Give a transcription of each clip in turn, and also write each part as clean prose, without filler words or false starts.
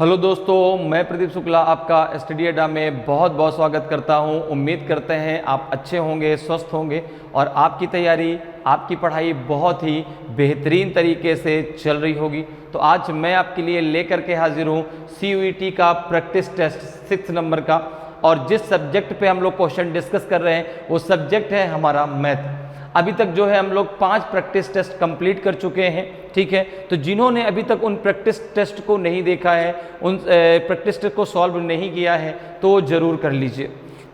Hello दोस्तों, मैं प्रदीप शुक्ला आपका स्टडी अड्डा में बहुत बहुत स्वागत करता हूं। उम्मीद करते हैं आप अच्छे होंगे, स्वस्थ होंगे और आपकी तैयारी, आपकी पढ़ाई बहुत ही बेहतरीन तरीके से चल रही होगी। तो आज मैं आपके लिए लेकर के हाजिर हूं CUET का प्रैक्टिस टेस्ट 6 नंबर का। और जिस सब्जेक्ट पे हम लोग क्वेश्चन डिस्कस कर रहे हैं वो सब्जेक्ट है हमारा मैथ। अभी तक जो है हम लोग 5 प्रैक्टिस टेस्ट कंप्लीट कर चुके हैं, ठीक है। तो जिन्होंने अभी तक उन प्रैक्टिस टेस्ट को नहीं देखा है, उन प्रैक्टिस टेस्ट को सॉल्व नहीं किया है, तो ज़रूर कर लीजिए,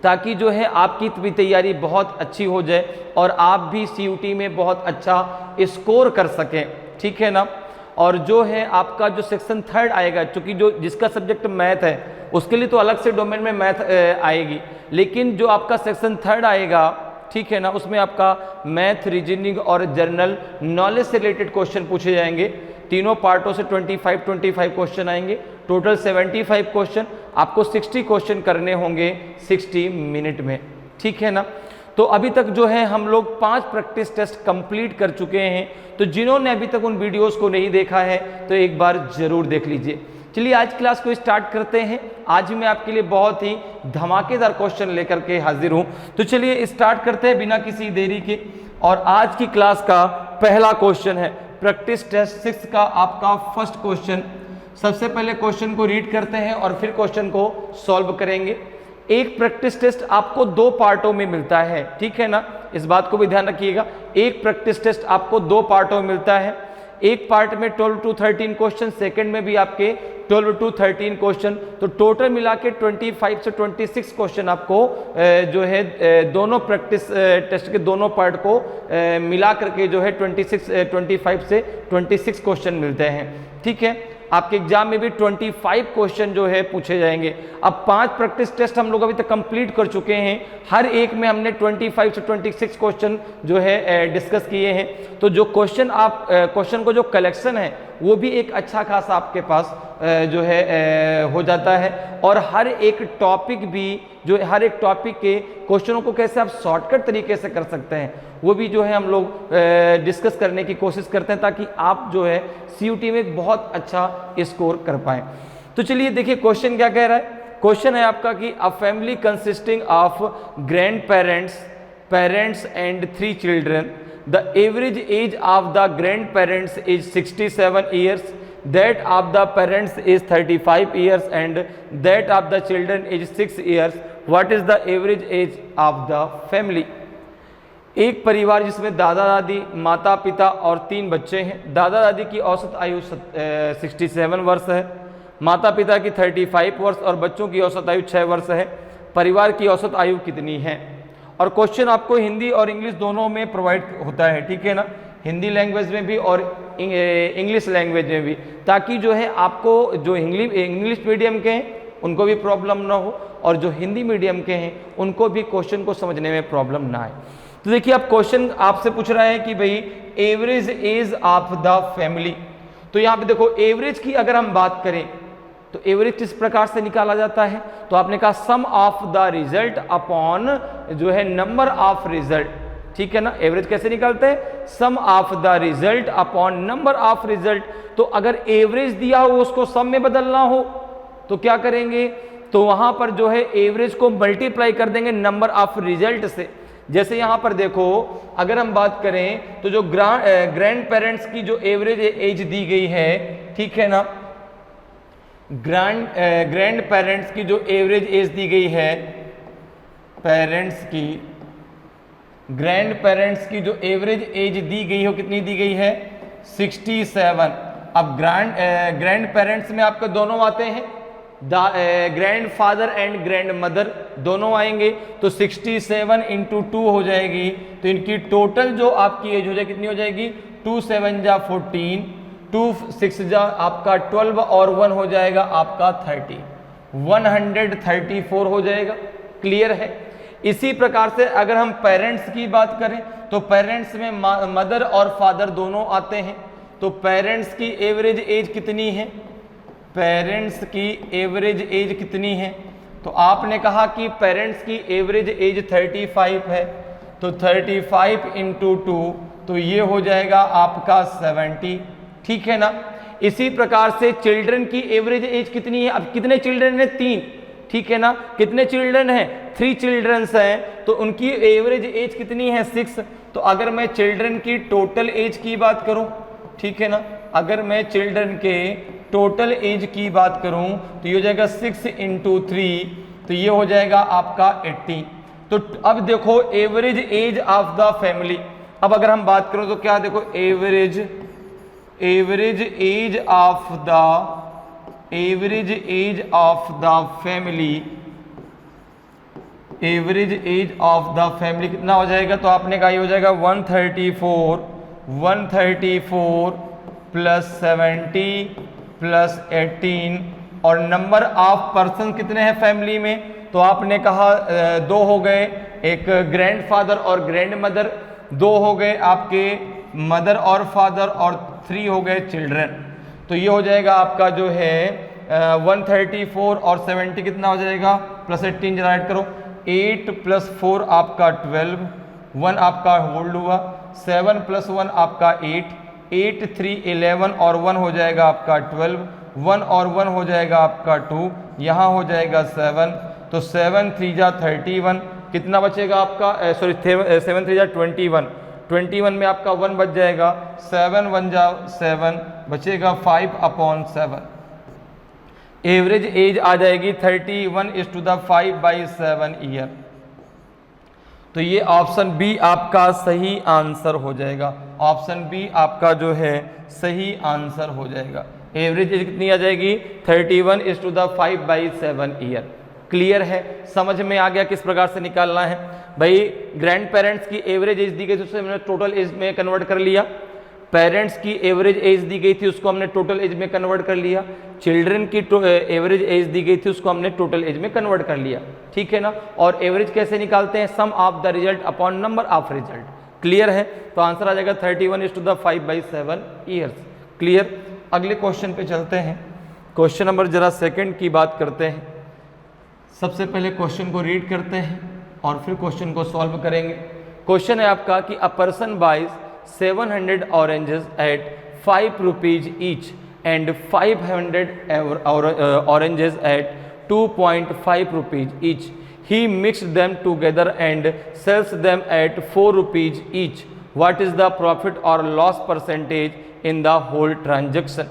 ताकि जो है आपकी भी तैयारी बहुत अच्छी हो जाए और आप भी CUET में बहुत अच्छा स्कोर कर सकें, ठीक है ना। और जो है आपका जो सेक्शन 3 आएगा, चूँकि जो जिसका सब्जेक्ट मैथ है उसके लिए तो अलग से डोमेन में मैथ आएगी, लेकिन जो आपका सेक्शन 3 आएगा, ठीक है ना, उसमें आपका मैथ, रीजनिंग और जनरल नॉलेज से रिलेटेड क्वेश्चन पूछे जाएंगे। तीनों पार्टों से 25 क्वेश्चन आएंगे। टोटल 75 क्वेश्चन, आपको 60 क्वेश्चन करने होंगे 60 मिनट में, ठीक है ना। तो अभी तक जो है हम लोग 5 प्रैक्टिस टेस्ट कंप्लीट कर चुके हैं। तो जिन्होंने अभी तक उन वीडियोस को नहीं देखा है तो एक बार ज़रूर देख लीजिए। चलिए आज क्लास को स्टार्ट करते हैं। आज मैं आपके लिए बहुत ही धमाकेदार क्वेश्चन लेकर के हाजिर हूं। तो चलिए स्टार्ट करते हैं बिना किसी देरी के। और आज की क्लास का पहला क्वेश्चन है प्रैक्टिस टेस्ट 6 का आपका फर्स्ट क्वेश्चन। सबसे पहले क्वेश्चन को रीड करते हैं और फिर क्वेश्चन को सॉल्व करेंगे। एक प्रैक्टिस टेस्ट आपको 2 पार्टों में मिलता है, ठीक है ना, इस बात को भी ध्यान रखिएगा। एक प्रैक्टिस टेस्ट आपको 2 पार्टों में मिलता है। एक पार्ट में 12 to 13 क्वेश्चन, सेकंड में भी आपके 12 to 13 क्वेश्चन। तो टोटल मिला के 25 से 26 क्वेश्चन आपको जो है दोनों प्रैक्टिस टेस्ट के दोनों पार्ट को मिला करके जो है 25 से 26 क्वेश्चन मिलते हैं, ठीक है। आपके एग्जाम में भी 25 क्वेश्चन जो है पूछे जाएंगे। अब 5 प्रैक्टिस टेस्ट हम लोग अभी तक कंप्लीट कर चुके हैं। हर एक में हमने 25 से 26 क्वेश्चन जो है डिस्कस किए हैं। तो जो क्वेश्चन को जो कलेक्शन है वो भी एक अच्छा खासा आपके पास जो है हो जाता है। और हर एक टॉपिक भी जो हर एक टॉपिक के क्वेश्चनों को कैसे आप शॉर्टकट तरीके से कर सकते हैं वो भी जो है हम लोग डिस्कस करने की कोशिश करते हैं, ताकि आप जो है CUET में एक बहुत अच्छा स्कोर कर पाएँ। तो चलिए देखिए क्वेश्चन क्या कह रहा है। क्वेश्चन है आपका कि a family consisting of grand parents and 3 children, the average age of the grandparents is 67 years, that of the parents is 35 years and that of the children is 6 years. What is the average age of the family? एक परिवार जिसमें दादा दादी, माता पिता और 3 बच्चे हैं। दादा दादी की औसत आयु 67 वर्ष है, माता पिता की 35 वर्ष और बच्चों की औसत आयु 6 वर्ष है। परिवार की औसत आयु कितनी है? और क्वेश्चन आपको हिंदी और इंग्लिश दोनों में प्रोवाइड होता है, ठीक है ना, हिंदी लैंग्वेज में भी और इंग्लिश लैंग्वेज में भी, ताकि जो है आपको जो इंग्लिश मीडियम के हैं उनको भी प्रॉब्लम ना हो और जो हिंदी मीडियम के हैं उनको भी क्वेश्चन को समझने में प्रॉब्लम ना आए। तो देखिए अब क्वेश्चन आपसे पूछ रहा है कि भाई average age of the family. तो यहाँ पे देखो एवरेज की अगर हम बात करें तो एवरेज किस प्रकार से निकाला जाता है। तो आपने कहा सम ऑफ द रिजल्ट अपॉन जो है नंबर ऑफ रिजल्ट, ठीक है ना। एवरेज कैसे निकालते हैं? Sum of the result upon number of result. तो अगर एवरेज दिया हो उसको सम में बदलना हो तो क्या करेंगे? तो वहां पर जो है एवरेज को मल्टीप्लाई कर देंगे नंबर ऑफ रिजल्ट से। जैसे यहां पर देखो अगर हम बात करें तो जो ग्रैंड पेरेंट्स की जो एवरेज एज दी गई है, ठीक है ना, ग्रैंड पेरेंट्स की जो एवरेज एज दी गई है, ग्रैंड पेरेंट्स की जो एवरेज एज दी गई हो कितनी दी गई है? 67। अब ग्रैंड पेरेंट्स में आपके दोनों आते हैं, grand father and grand mother दोनों आएंगे। तो 67 इंटू 2 हो जाएगी। तो इनकी टोटल जो आपकी एज हो जाएगी कितनी हो जाएगी? 2 7 जा 14, 2 6 जा आपका 12 और 1 हो जाएगा आपका 30, 134 हो जाएगा। क्लियर है? इसी प्रकार से अगर हम पेरेंट्स की बात करें तो पेरेंट्स में मदर और फादर दोनों आते हैं। तो पेरेंट्स की एवरेज एज कितनी है? पेरेंट्स की एवरेज एज कितनी है? तो आपने कहा कि पेरेंट्स की एवरेज एज 35 है। तो 35 इंटू 2 तो ये हो जाएगा आपका 70, ठीक है ना। इसी प्रकार से चिल्ड्रन की एवरेज एज कितनी है? अब कितने चिल्ड्रन है? 3, ठीक है ना। कितने चिल्ड्रन हैं? 3 चिल्ड्रंस हैं, तो उनकी एवरेज एज कितनी है? 6। तो अगर मैं चिल्ड्रन की टोटल एज की बात करूं, ठीक है ना, अगर मैं चिल्ड्रन के टोटल एज की बात करूं तो ये हो जाएगा 6 × 3, तो ये हो जाएगा आपका 18। तो अब देखो average age of the family, अब अगर हम बात करें तो क्या देखो average age of the family, average age of the family कितना हो जाएगा? तो आपने कहा ये हो जाएगा 134 प्लस 70 प्लस 18, और नंबर ऑफ पर्सन कितने हैं फैमिली में? तो आपने कहा 2 हो गए, एक ग्रैंडफादर और ग्रैंड मदर, 2 हो गए आपके मदर और फादर, और 3 हो गए चिल्ड्रन। तो ये हो जाएगा आपका जो है 134 और 70 कितना हो जाएगा? प्लस 18 जरा ऐड करो, 8 + 4 आपका 12, 1 आपका होल्ड हुआ, 7 + 1 आपका 8, 8 3 11 और 1 हो जाएगा आपका 12, 1 और 1 हो जाएगा आपका 2, यहाँ हो जाएगा 7, तो 7 3 जा 31, कितना बचेगा आपका? 7 3 जा 21 में आपका 1 बच जाएगा, 7 1 जा 7, बचेगा 5/7। एवरेज एज आ जाएगी 31:5/7 ईयर। तो ये ऑप्शन बी आपका सही आंसर हो जाएगा, ऑप्शन बी आपका जो है सही आंसर हो जाएगा। एवरेज एज कितनी आ जाएगी? 31:5/7 ईयर। क्लियर है? समझ में आ गया किस प्रकार से निकालना है? भाई ग्रैंड पेरेंट्स की एवरेज एज दी गई थी, उससे हमने टोटल एज में कन्वर्ट कर लिया। पेरेंट्स की एवरेज एज दी गई थी, उसको हमने टोटल एज में कन्वर्ट कर लिया। चिल्ड्रन की एवरेज एज दी गई थी, उसको हमने टोटल एज में कन्वर्ट कर लिया, ठीक है ना। और एवरेज कैसे निकालते हैं? Sum of the result upon number of result. Clear है? तो आंसर आ जाएगा 31:5/7 ईयर्स। क्लियर? अगले क्वेश्चन पे चलते हैं। क्वेश्चन नंबर जरा सेकंड की बात करते हैं। सबसे पहले क्वेश्चन को रीड करते हैं और फिर क्वेश्चन को सॉल्व करेंगे। क्वेश्चन है आपका कि a person buys 700 oranges at 5 rupees each and 500 oranges at 2.5 rupees each. He mixed them together and sells them at 4 rupees each. What is the profit or loss percentage in the whole transaction?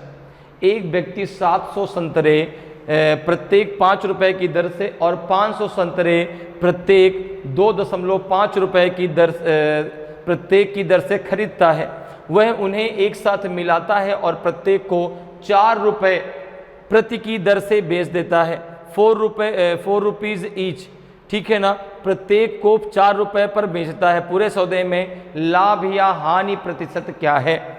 एक व्यक्ति 700 संतरे प्रत्येक 5 रुपए की दर से और 500 संतरे प्रत्येक 2.5 रुपए की दर प्रत्येक की दर से खरीदता है। वह उन्हें एक साथ मिलाता है और प्रत्येक को 4 रुपए प्रति की दर से बेच देता है। 4 रुपीज ईच, ठीक है ना। प्रत्येक को 4 रुपए पर बेचता है। पूरे सौदे में लाभ या हानि प्रतिशत क्या है?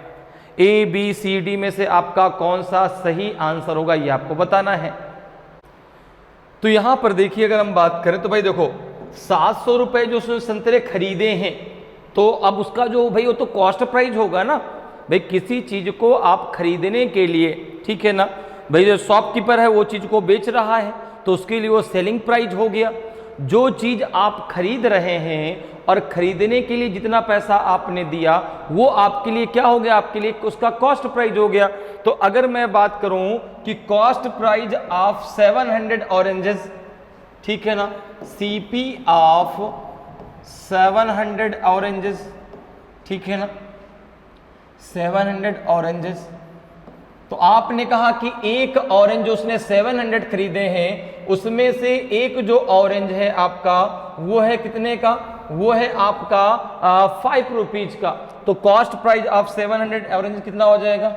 ए बी सी डी में से आपका कौन सा सही आंसर होगा, ये आपको बताना है। तो यहां पर देखिए, अगर हम बात करें तो भाई देखो 700 रुपए जो उसने संतरे खरीदे हैं, तो अब उसका जो भाई वो तो कॉस्ट प्राइस होगा ना। भाई किसी चीज को आप खरीदने के लिए, ठीक है ना, भाई जो शॉपकीपर है वो चीज को बेच रहा है तो उसके लिए वो सेलिंग प्राइस हो गया। जो चीज आप खरीद रहे हैं और खरीदने के लिए जितना पैसा आपने दिया वो आपके लिए क्या हो गया? आपके लिए उसका कॉस्ट प्राइस हो गया। तो अगर मैं बात करूं कि कॉस्ट प्राइस ऑफ 700 ऑरेंजेस, ठीक है ना, सीपी ऑफ 700 ऑरेंजेस, ठीक है ना, 700 ऑरेंजेस। तो आपने कहा कि एक ऑरेंज जो उसने 700 खरीदे हैं उसमें से एक जो ऑरेंज है आपका वो है कितने का? वो है आपका 5 रुपीज का। तो कॉस्ट प्राइस ऑफ 700 ऑरेंज कितना हो जाएगा?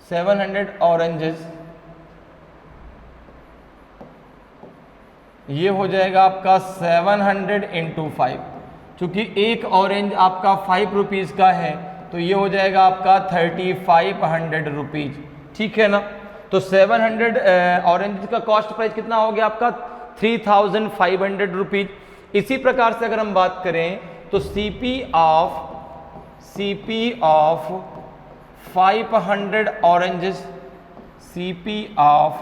700 ऑरेंजेस ये हो जाएगा आपका 700 × 5। चूंकि एक ऑरेंज आपका 5 रुपीज का है तो ये हो जाएगा आपका 3500 रुपीज, ठीक है ना। तो 700 ऑरेंज का कॉस्ट प्राइस कितना हो गया आपका? 3500 रुपीज। इसी प्रकार से अगर हम बात करें तो CP of 500 oranges, CP of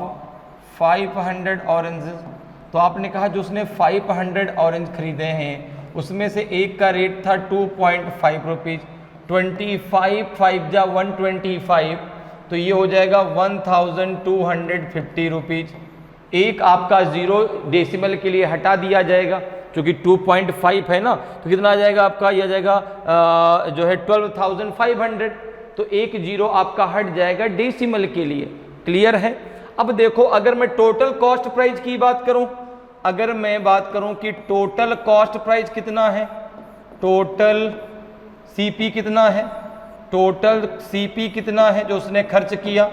500 oranges, तो आपने कहा जो उसने 500 ऑरेंज खरीदे हैं उसमें से एक का रेट था 2.5 रुपीज। 25 5 जा 125, तो ये हो जाएगा 1250 रुपीज। एक आपका जीरो डेसिमल के लिए हटा दिया जाएगा, क्योंकि 2.5 है ना, तो कितना आ जाएगा आपका, यह आ जाएगा जो है 12,500। तो एक जीरो आपका हट जाएगा डेसिमल के लिए। क्लियर है। अब देखो, अगर मैं टोटल कॉस्ट प्राइस की बात करूं, अगर मैं बात करूं कि टोटल कॉस्ट प्राइस कितना है, टोटल सीपी कितना है, टोटल सीपी कितना है जो उसने खर्च किया,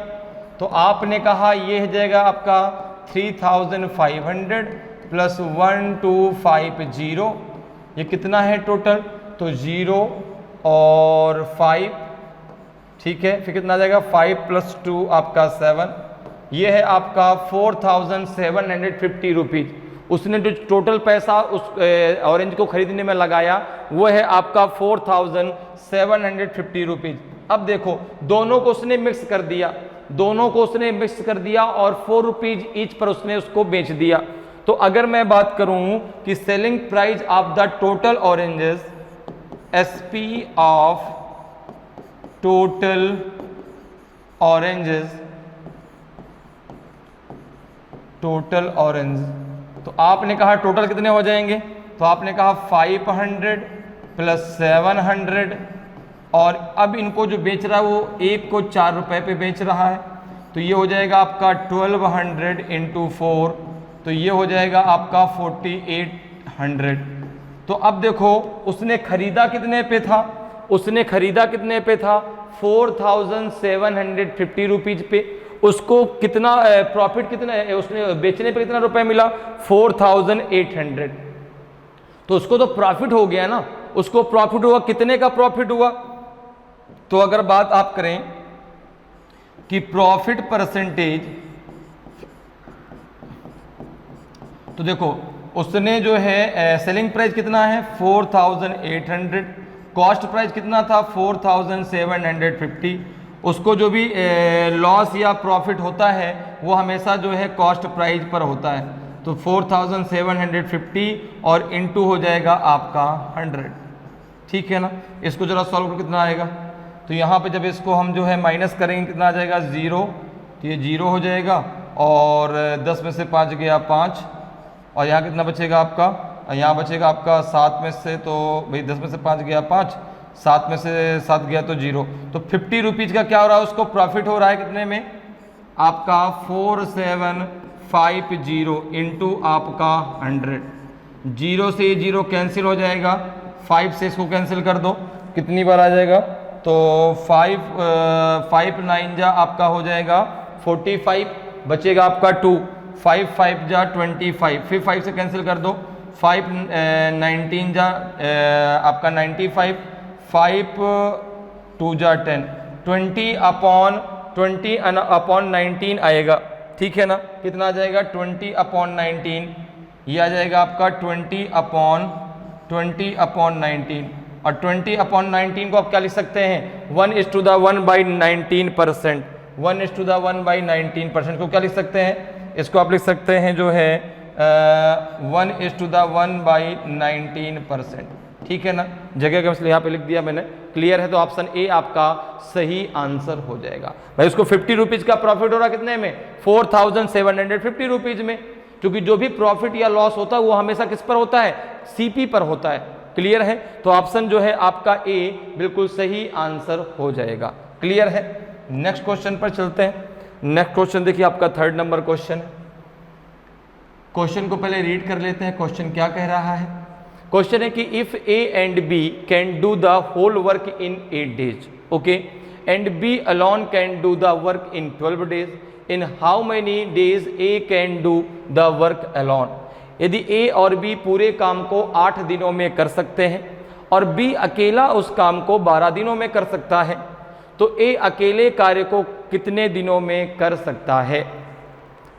तो आपने कहा ये हो जाएगा आपका 3,500 प्लस 1250, ये कितना है टोटल, तो 0 और 5, ठीक है। फिर कितना आ जाएगा 5 + 2 आपका 7, ये है आपका 4,750 रुपीज। उसने जो टोटल पैसा उस ऑरेंज को खरीदने में लगाया वो है आपका 4,750 रुपीज। अब देखो, दोनों को उसने मिक्स कर दिया, दोनों को उसने मिक्स कर दिया और 4 रुपीज ईच पर उसने उसको बेच दिया। तो अगर मैं बात करूं कि selling price of the total oranges, SP of total oranges, total orange, तो आपने कहा टोटल कितने हो जाएंगे, तो आपने कहा 500 प्लस 700, और अब इनको जो बेच रहा है वो एक को 4 रुपए पे बेच रहा है, तो ये हो जाएगा आपका 1200 × 4, तो ये हो जाएगा आपका 4800। तो अब देखो, उसने खरीदा कितने पे था, उसने खरीदा कितने पे था, 4,750 रुपीज पे। उसको कितना प्रॉफिट, कितना उसने बेचने पे कितना रुपए मिला, 4,800। तो उसको तो प्रॉफिट हो गया ना, उसको प्रॉफिट हुआ, कितने का प्रॉफिट हुआ, तो अगर बात आप करें कि प्रॉफिट परसेंटेज, तो देखो उसने जो है सेलिंग प्राइस कितना है 4,800, कॉस्ट प्राइस कितना था 4,750। उसको जो भी लॉस या प्रॉफिट होता है वो हमेशा जो है कॉस्ट प्राइस पर होता है, तो 4,750 और इनटू हो जाएगा आपका 100, ठीक है ना। इसको जरा सॉल्व कर कितना आएगा, तो यहाँ पे जब इसको हम जो है माइनस करेंगे कितना आ जाएगा 0, तो ये 0 हो जाएगा, और 10 में से 5 गया 5, और यहाँ कितना बचेगा आपका, यहाँ बचेगा आपका 7 में से, तो भाई 10 में से 5 गया 5, 7 में से 7 गया तो 0, तो 50 रुपीज़ का क्या हो रहा है, उसको प्रॉफिट हो रहा है कितने में, आपका 4,750 इंटू आपका 100। 0 से 0 कैंसिल हो जाएगा, 5 से इसको कैंसिल कर दो, कितनी बार आ जाएगा, तो 5 9 जा आपका हो जाएगा 45, बचेगा आपका 2, 5 5 जा 25, फिर 5 से कैंसिल कर दो, 5 19 जा आपका 95, 5 2 जा 10, 20 अपॉन 19 आएगा, ठीक है ना। कितना आ जाएगा 20 अपॉन 19, ये आ जाएगा आपका 20 अपॉन 19, और 20 अपॉन 19 को आप क्या लिख सकते हैं 1:1/19%, 1:1/19% को क्या लिख सकते हैं, इसको आप लिख सकते हैं जो है 1:1/19%, ठीक है ना। जगह का इसलिए यहाँ पे लिख दिया मैंने, क्लियर है। तो ऑप्शन ए आपका सही आंसर हो जाएगा। भाई उसको 50 रुपीज़ का प्रॉफिट हो रहा कितने में, 4,750 रुपीज़ में, क्योंकि जो भी प्रॉफिट या लॉस होता है वो हमेशा किस पर होता है, सीपी पर होता है। क्लियर है। तो ऑप्शन जो है आपका ए बिल्कुल सही आंसर हो जाएगा। क्लियर है। नेक्स्ट क्वेश्चन पर चलते हैं। नेक्स्ट क्वेश्चन देखिए आपका 3rd नंबर क्वेश्चन। क्वेश्चन को पहले रीड कर लेते हैं, क्वेश्चन क्या कह रहा है। क्वेश्चन है कि if A and B can do the whole work in 8 days, okay, and B alone can do the work in 12 days, in how many days A can do the work alone. यदि A और B पूरे काम को 8 दिनों में कर सकते हैं और बी अकेला उस काम को 12 दिनों में कर सकता है, तो ए अकेले कार्य को कितने दिनों में कर सकता है,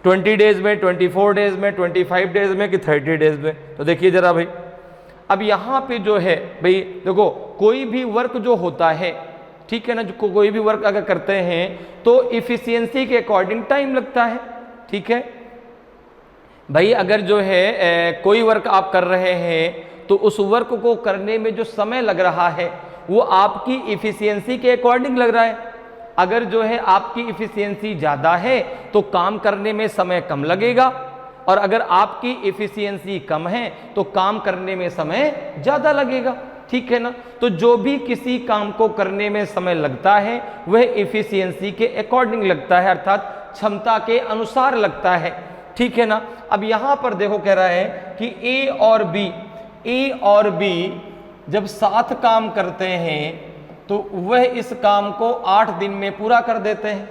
20 डेज में, 24 डेज में, 25 डेज में कि 30 डेज में। तो देखिए जरा भाई, अब यहाँ पे जो है भाई देखो, कोई भी वर्क जो होता है, ठीक है ना, जो कोई भी वर्क अगर करते हैं तो इफिशियंसी के अकॉर्डिंग टाइम लगता है। ठीक है भाई, अगर जो है कोई वर्क आप कर रहे हैं तो उस वर्क को करने में जो समय लग रहा है वो आपकी इफिशियंसी के अकॉर्डिंग लग रहा है। अगर जो है आपकी इफिशियंसी ज़्यादा है तो काम करने में समय कम लगेगा, और अगर आपकी इफिशियंसी कम है तो काम करने में समय ज़्यादा लगेगा। ठीक है ना। तो जो भी किसी काम को करने में समय लगता है वह इफिशियंसी के अकॉर्डिंग लगता है, अर्थात क्षमता के अनुसार लगता है। ठीक है ना। अब यहां पर देखो कह रहा है कि ए और बी जब साथ काम करते हैं तो वह इस काम को 8 दिन में पूरा कर देते हैं।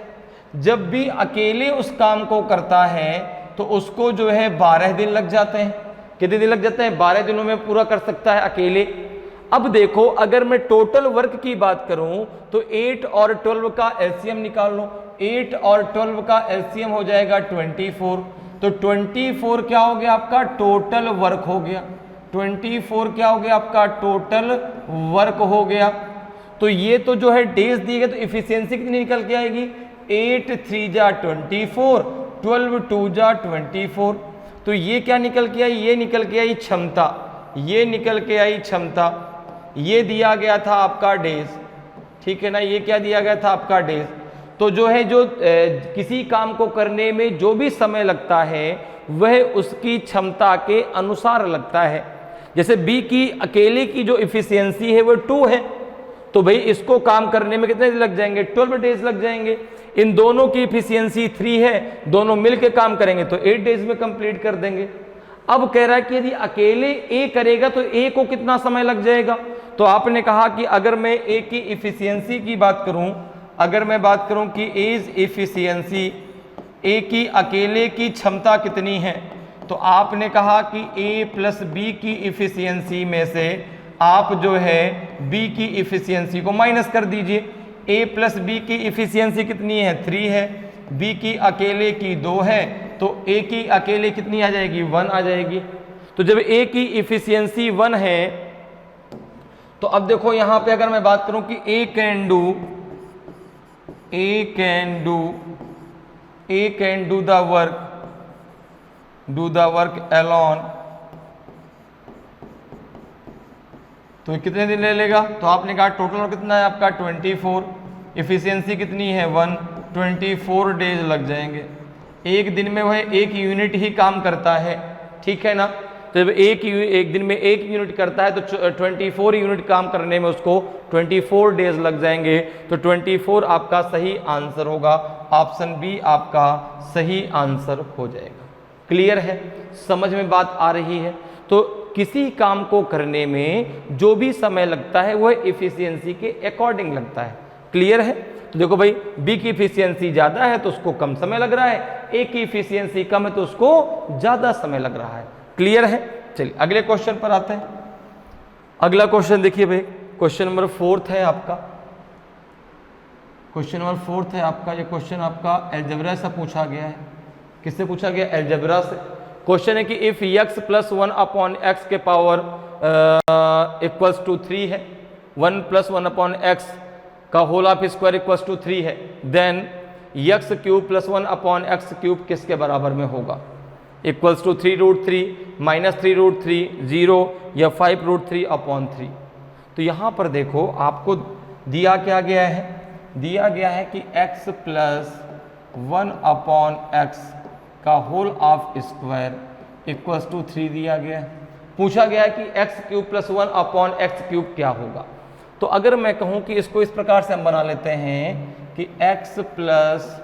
जब भी अकेले उस काम को करता है तो उसको जो है 12 दिन लग जाते हैं। कितने दिन लग जाते हैं? 12 दिनों में पूरा कर सकता है अकेले। अब देखो अगर मैं टोटल वर्क की बात करूं तो 8 और 12 का एलसीएम निकाल लो। 8 और 12 का एलसीएम हो जाएगा 24। तो 24 क्या हो गया आपका? टोटल वर्क हो गया। 24 क्या हो गया आपका? टोटल वर्क हो गया। तो ये तो जो है डेज दिए गए, तो इफिशियंसी कितनी निकल के आएगी? 8 3 जा 24, 12 2 जा 24। तो ये क्या निकल के आई? ये निकल के आई क्षमता। ये निकल के आई क्षमता। ये दिया गया था आपका डेज। ठीक है ना। ये क्या दिया गया था? आपका डेज। तो जो है किसी काम को करने में जो भी समय लगता है वह उसकी क्षमता के अनुसार लगता है। जैसे बी की अकेले की जो इफिशियंसी है वो 2 है, तो भाई इसको काम करने में कितने दिन लग जाएंगे? 12 डेज लग जाएंगे। इन दोनों की इफिशियंसी 3 है, दोनों मिलकर काम करेंगे तो 8 डेज में कंप्लीट कर देंगे। अब कह रहा है कि यदि अकेले ए करेगा तो ए को कितना समय लग जाएगा? तो आपने कहा कि अगर मैं ए की इफिशियंसी की बात करूं, अगर मैं बात करूं कि एज इफिशियंसी, ए की अकेले की क्षमता कितनी है, तो आपने कहा कि ए प्लस बी की इफिशियंसी में से आप जो है बी की इफिशियंसी को माइनस कर दीजिए। ए प्लस बी की इफिशियंसी कितनी है? 3 है। बी की अकेले की 2 है, तो ए की अकेले कितनी आ जाएगी? 1 आ जाएगी। तो जब ए की इफिशियंसी 1 है तो अब देखो यहां पे अगर मैं बात करूं कि A can do the work alone, तो कितने दिन ले लेगा? तो आपने कहा टोटल कितना है आपका? 24। इफिशियंसी कितनी है? 1। 24 डेज लग जाएंगे। एक दिन में वह 1 यूनिट ही काम करता है। ठीक है ना। तो जब एक दिन में 1 यूनिट करता है तो 24 यूनिट काम करने में उसको 24 डेज लग जाएंगे। तो 24 आपका सही आंसर होगा। ऑप्शन बी आपका सही आंसर हो जाएगा। क्लियर है? समझ में बात आ रही है? तो किसी काम को करने में जो भी समय लगता है वह इफिशियंसी के अकॉर्डिंग लगता है। क्लियर है? तो देखो भाई बी की इफिशियंसी ज्यादा है तो उसको कम समय लग रहा है, ए की इफिशियंसी कम है तो उसको ज्यादा समय लग रहा है। क्लियर है? चलिए अगले क्वेश्चन पर आते हैं। अगला क्वेश्चन देखिए भाई, क्वेश्चन नंबर 4 है आपका। क्वेश्चन नंबर 4 है आपका। ये क्वेश्चन आपका अलजेब्रा से पूछा गया है। किससे पूछा गया? अलजेब्रा से। क्वेश्चन है कि if x plus 1 upon x के पावर इक्वल्स टू 3 है, 1 प्लस 1 अपॉन एक्स का whole of square equals to 3 है, then x cube plus 1 upon x cube किसके बराबर में होगा? इक्वल्स टू 3√3 माइनस 3√3 0 या 5√3 अपॉन 3। तो यहाँ पर देखो आपको दिया क्या गया है? दिया गया है कि x प्लस 1 अपॉन एक्स का whole of square equals to 3 दिया गया है। पूछा गया है कि x cube plus 1 upon x cube क्या होगा। तो अगर मैं कहूँ कि इसको इस प्रकार से हम बना लेते हैं कि x प्लस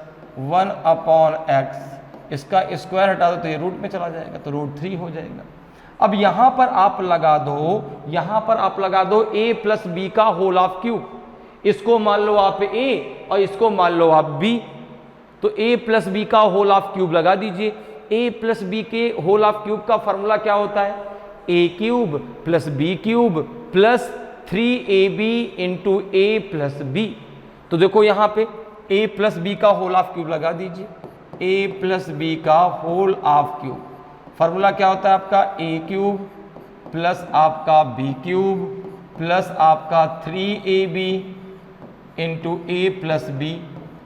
1 अपॉन एक्स, इसका स्क्वायर हटा दो तो ये रूट में चला जाएगा, तो √3 हो जाएगा। अब यहाँ पर आप लगा दो a प्लस बी का होल ऑफ क्यूब। इसको मान लो आप a और इसको मान लो आप b। तो a प्लस बी का होल ऑफ क्यूब लगा दीजिए। a प्लस बी के होल ऑफ क्यूब का फॉर्मूला क्या होता है? a cube plus B cube plus 3ab into a plus B. तो देखो यहाँ पे a प्लस बी का होल ऑफ क्यूब लगा दीजिए। a प्लस बी का होल ऑफ क्यूब फॉर्मूला क्या होता है आपका? a क्यूब प्लस आपका b क्यूब प्लस आपका 3ab into a plus B.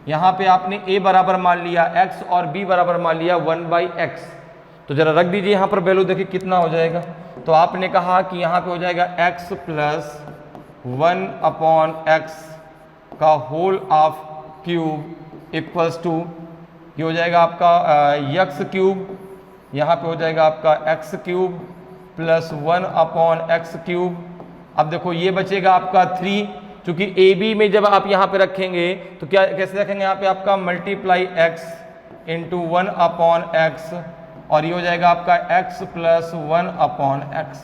यहाँ पे आपने a बराबर मान लिया x और b बराबर मान लिया 1/x। तो जरा रख दीजिए यहाँ पर वैल्यू, देखिए कितना हो जाएगा। तो आपने कहा कि यहाँ पे हो जाएगा x प्लस 1 अपॉन एक्स का whole of cube equals to, ये हो जाएगा आपका यक्स क्यूब, यहाँ पे हो जाएगा आपका x cube plus 1/x cube. अब देखो ये बचेगा आपका 3, क्योंकि ए बी में जब आप यहाँ पे रखेंगे तो क्या कैसे रखेंगे, यहाँ पे आपका मल्टीप्लाई x इंटू 1/x और ये हो जाएगा आपका x प्लस 1/x।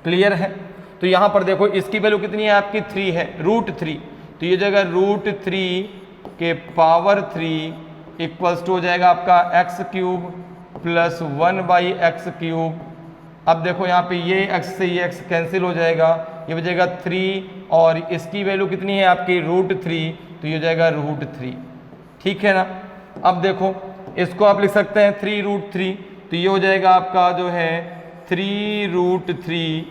क्लियर है? तो यहाँ पर देखो इसकी वैल्यू कितनी है आपकी 3 है, √3, तो ये जगह √3 के पावर 3 इक्वल्स टू हो जाएगा आपका x cube plus 1/x cube. अब देखो यहाँ पे ये x से ये x कैंसिल हो जाएगा, ये बचेगा 3 और इसकी वैल्यू कितनी है आपकी √3, तो ये हो जाएगा √3। ठीक है ना? अब देखो इसको आप लिख सकते हैं 3√3, तो ये हो जाएगा आपका जो है 3√3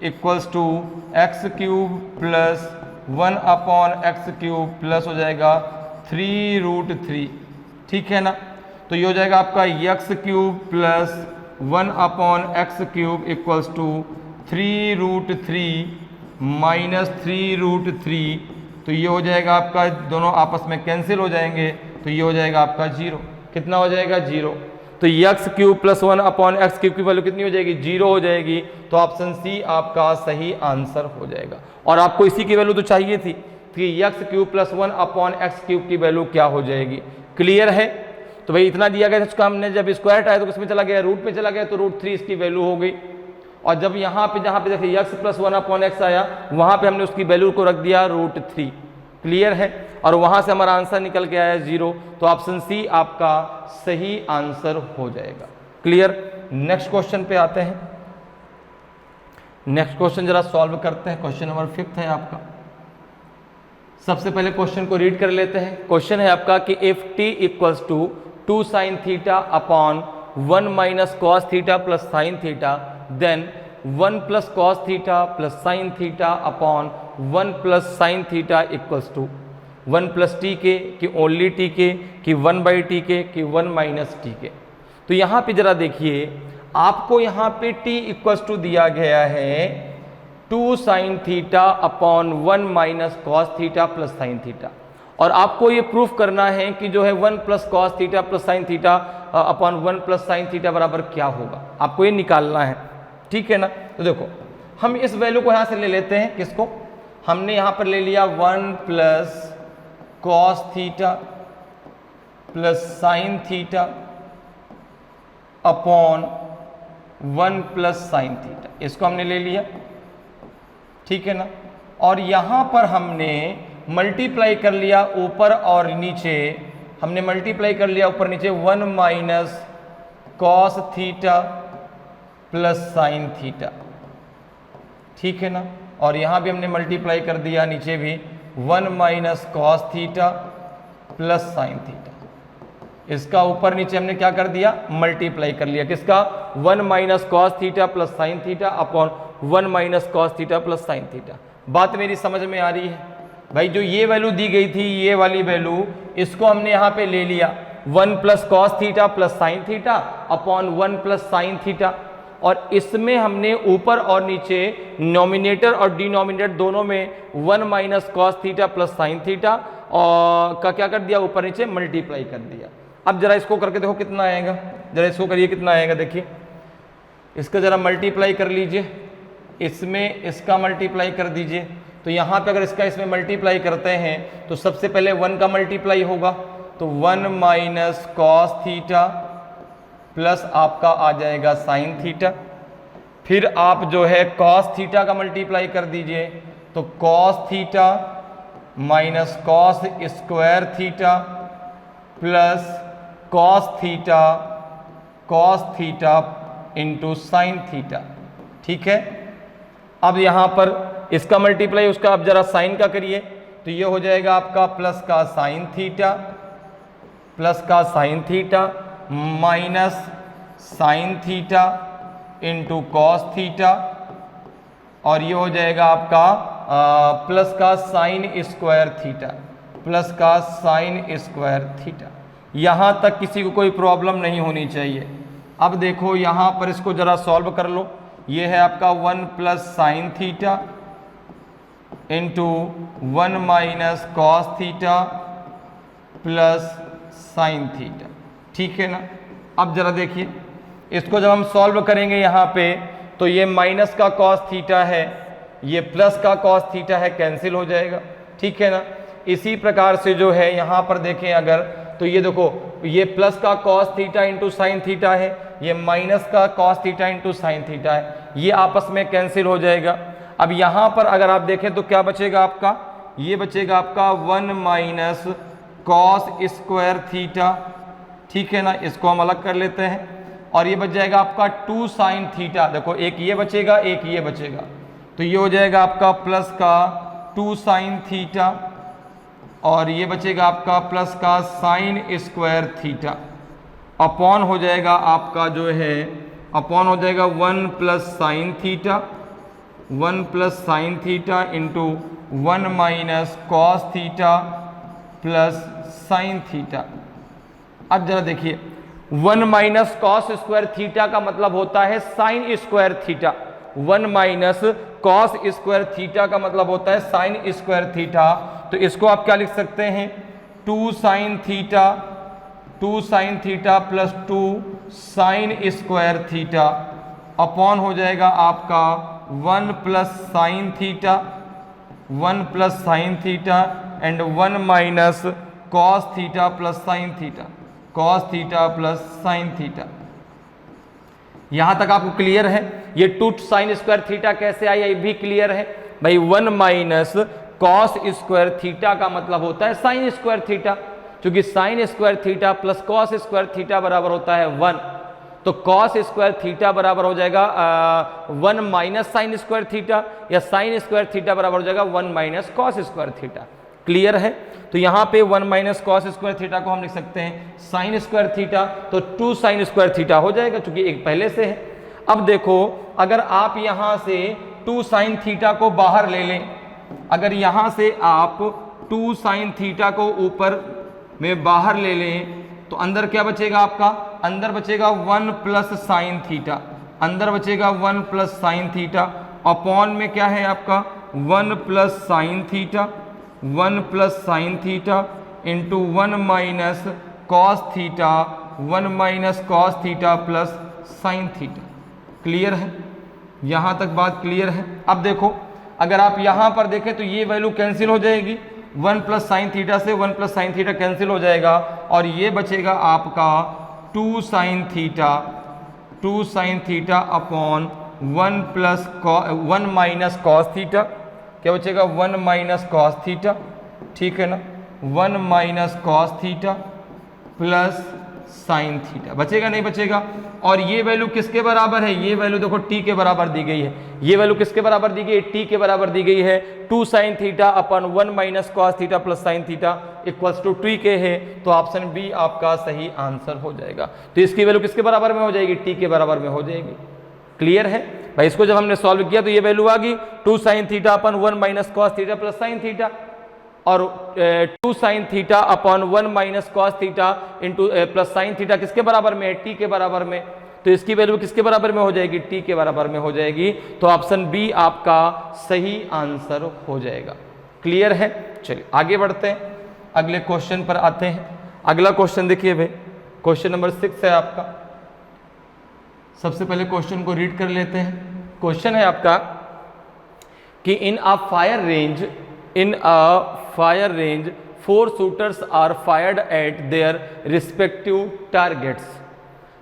equals to x cube plus 1/x cube plus हो जाएगा 3√3। ठीक है ना? तो ये हो जाएगा आपका x cube plus 1/x cube equals to 3√3 minus 3√3, तो ये हो जाएगा आपका, दोनों आपस में कैंसिल हो जाएंगे, तो ये हो जाएगा आपका 0। कितना हो जाएगा 0। तो x cube plus 1/x cube की वैल्यू कितनी हो जाएगी 0 हो जाएगी। तो ऑप्शन सी आपका सही आंसर हो जाएगा। और आपको इसी की वैल्यू तो चाहिए थी कि x cube plus 1/x cube की वैल्यू क्या हो जाएगी। क्लियर है? तो भाई इतना दिया गया था, उसका हमने जब स्क्वायर आया तो किसमें चला गया, रूट में चला गया, तो √3 इसकी वैल्यू हो गई। और जब यहाँ पे जहाँ पे देखिए x प्लस 1/x आया, वहाँ पे हमने उसकी वैल्यू को रख दिया √3। क्लियर है? और वहाँ से हमारा आंसर निकल के आया 0। तो ऑप्शन सी आपका सही आंसर हो जाएगा। क्लियर? नेक्स्ट क्वेश्चन पे आते हैं। नेक्स्ट क्वेश्चन जरा सॉल्व करते हैं। क्वेश्चन नंबर 5 है आपका। सबसे पहले क्वेश्चन को रीड कर लेते हैं। क्वेश्चन है आपका कि if t equals to 2 sin theta upon 1 minus cos theta plus sine theta, then 1 plus cos theta plus sine theta upon 1 plus sine theta equals to 1 plus T के, कि only T के, कि 1/t के, कि 1 minus T के। तो यहाँ पे जरा देखिए, आपको यहाँ पे t इक्वल्स टू दिया गया है 2 sin theta upon 1 minus cos theta plus sine theta, और आपको ये प्रूफ करना है कि जो है 1 plus cos theta plus sine theta upon 1 plus sine theta बराबर क्या होगा, आपको ये निकालना है। ठीक है ना? तो देखो हम इस वैल्यू को यहाँ से ले लेते हैं। किसको? हमने यहाँ पर ले लिया 1 plus cos theta plus sine theta upon 1 plus sine theta, इसको हमने ले लिया। ठीक है ना? और यहाँ पर हमने मल्टीप्लाई कर लिया ऊपर और नीचे, हमने मल्टीप्लाई कर लिया ऊपर नीचे 1 minus cos theta plus sine theta. ठीक है ना? और यहाँ भी हमने मल्टीप्लाई कर दिया नीचे भी 1 minus cos theta plus sine theta. इसका ऊपर नीचे हमने क्या कर दिया, मल्टीप्लाई कर लिया। किसका? 1 minus cos theta plus sine theta upon 1 minus cos theta plus sine theta. बात मेरी समझ में आ रही है भाई? जो ये वैल्यू दी गई थी, ये वाली वैल्यू, इसको हमने यहाँ पे ले लिया 1 plus cos theta plus sine theta upon 1 plus sine theta, और इसमें हमने ऊपर और नीचे नॉमिनेटर और डिनोमिनेटर दोनों में 1 minus cos theta plus sine theta और का क्या कर दिया, ऊपर नीचे मल्टीप्लाई कर दिया। अब जरा इसको करके देखो कितना आएगा, जरा इसको करिए कितना आएगा। देखिए इसका जरा मल्टीप्लाई कर लीजिए, इसमें इसका मल्टीप्लाई कर दीजिए। तो यहाँ पे अगर इसका इसमें मल्टीप्लाई करते हैं तो सबसे पहले 1 का मल्टीप्लाई होगा, तो 1 माइनस कॉस थीटा प्लस आपका आ जाएगा साइन थीटा। फिर आप जो है कॉस थीटा का मल्टीप्लाई कर दीजिए, तो cos theta minus cos square theta plus cos theta into sine theta. ठीक है? अब यहाँ पर इसका मल्टीप्लाई उसका अब जरा साइन का करिए, तो ये हो जाएगा आपका प्लस का sine theta minus sine theta into cos theta, और ये हो जाएगा आपका प्लस का साइन स्क्वायर थीटा। यहाँ तक किसी को कोई प्रॉब्लम नहीं होनी चाहिए। अब देखो यहाँ पर इसको जरा सॉल्व कर लो। ये है आपका 1 plus sine theta into 1 minus cos theta plus sine theta, ठीक है ना। अब जरा देखिए इसको जब हम सॉल्व करेंगे यहाँ पे, तो ये माइनस का कॉस थीटा है, ये प्लस का कॉस थीटा है, कैंसिल हो जाएगा, ठीक है ना। इसी प्रकार से जो है यहाँ पर देखें अगर, तो ये देखो ये प्लस का cos theta into sine theta है, ये माइनस का cos theta into sine theta है, ये आपस में कैंसिल हो जाएगा। अब यहाँ पर अगर आप देखें तो क्या बचेगा आपका, ये बचेगा आपका 1 माइनस कॉस स्क्वायर थीटा, ठीक है ना। इसको हम अलग कर लेते हैं और ये बच जाएगा आपका 2 साइन थीटा। देखो एक ये बचेगा, एक ये बचेगा, तो ये हो जाएगा आपका प्लस का 2 साइन थीटा और ये बचेगा आपका प्लस का साइन स्क्वायर थीटा, अपॉन हो जाएगा आपका जो है, अपॉन हो जाएगा 1 plus sine theta, 1 plus sine theta into 1 minus cos theta plus sine theta. अब जरा देखिए 1 माइनस कॉस स्क्वायर थीटा का मतलब होता है sine square theta, 1 minus cos square theta का मतलब होता है साइन स्क्वायर थीटा। तो इसको आप क्या लिख सकते हैं, 2 sine theta, 2 sine theta plus 2 sine square theta, upon हो जाएगा आपका 1 plus sine theta, 1 plus sine theta and 1 minus cos theta plus sine theta, cos theta plus sine theta. यहां तक आपको क्लियर है। ये 2 साइन स्क्वायर थीटा कैसे आया ये भी क्लियर है भाई। 1 माइनस कॉस स्क्वायर थीटा का मतलब होता है साइन स्क्वायर थीटा, क्योंकि sine square theta plus cos square theta बराबर होता है 1, तो कॉस स्क्वायर थीटा बराबर हो जाएगा 1 माइनस साइन स्क्वायर थीटा, या साइन स्क्वायर थीटा बराबर हो जाएगा 1 minus cos square theta. Clear है। तो यहाँ पे 1 माइनस कॉस स्क्वायर थीटा को हम लिख सकते हैं साइन स्क्वायर थीटा, तो 2 साइन स्क्वायर थीटा हो जाएगा, क्योंकि एक पहले से है। अब देखो अगर आप यहाँ से 2 साइन थीटा को बाहर ले लें, अगर यहाँ से आप 2 साइन थीटा को ऊपर में बाहर ले लें, तो अंदर क्या बचेगा आपका, अंदर बचेगा 1 प्लस साइन थीटा, अंदर बचेगा 1 प्लस साइन थीटा, अपॉन में क्या है आपका 1 plus sine theta, 1 plus sine theta into 1 minus cos theta, 1 minus cos theta plus sine theta. Clear है, यहाँ तक बात क्लियर है। अब देखो अगर आप यहाँ पर देखें तो ये वैल्यू कैंसिल हो जाएगी, 1 प्लस साइन थीटा से 1 प्लस साइन थीटा कैंसिल हो जाएगा और ये बचेगा आपका 2 sine theta, 2 sine theta upon 1 minus cos theta, क्या बचेगा 1 माइनस कॉस थीटा, ठीक है ना, 1 minus cos theta plus sine theta, बचेगा नहीं बचेगा। और ये वैल्यू किसके बराबर है, ये वैल्यू देखो t के बराबर दी गई है, ये वैल्यू किसके बराबर दी गई है, t के बराबर दी गई है। 2 sine theta upon 1 minus cos theta plus sine theta equals to t के है, तो ऑप्शन बी आपका सही आंसर हो जाएगा। तो इसकी वैल्यू किसके बराबर में हो जाएगी, t के बराबर में हो जाएगी। क्लियर है भाई। इसको जब हमने सॉल्व किया तो ये वैल्यू आ गई 2 sine theta upon 1 minus cos theta plus sine theta, और 2 sine theta upon 1 minus cos theta into plus sine theta किसके बराबर में है, t के बराबर में। तो इसकी वैल्यू किसके बराबर में हो जाएगी, t के बराबर में हो जाएगी। तो ऑप्शन बी आपका सही आंसर हो जाएगा। क्लियर है। चलिए आगे बढ़ते हैं, अगले क्वेश्चन पर आते हैं। अगला क्वेश्चन देखिए भाई, क्वेश्चन नंबर 6 है आपका। सबसे पहले क्वेश्चन को रीड कर लेते हैं। क्वेश्चन है आपका कि in a fire range 4 shooters are fired at their respective targets.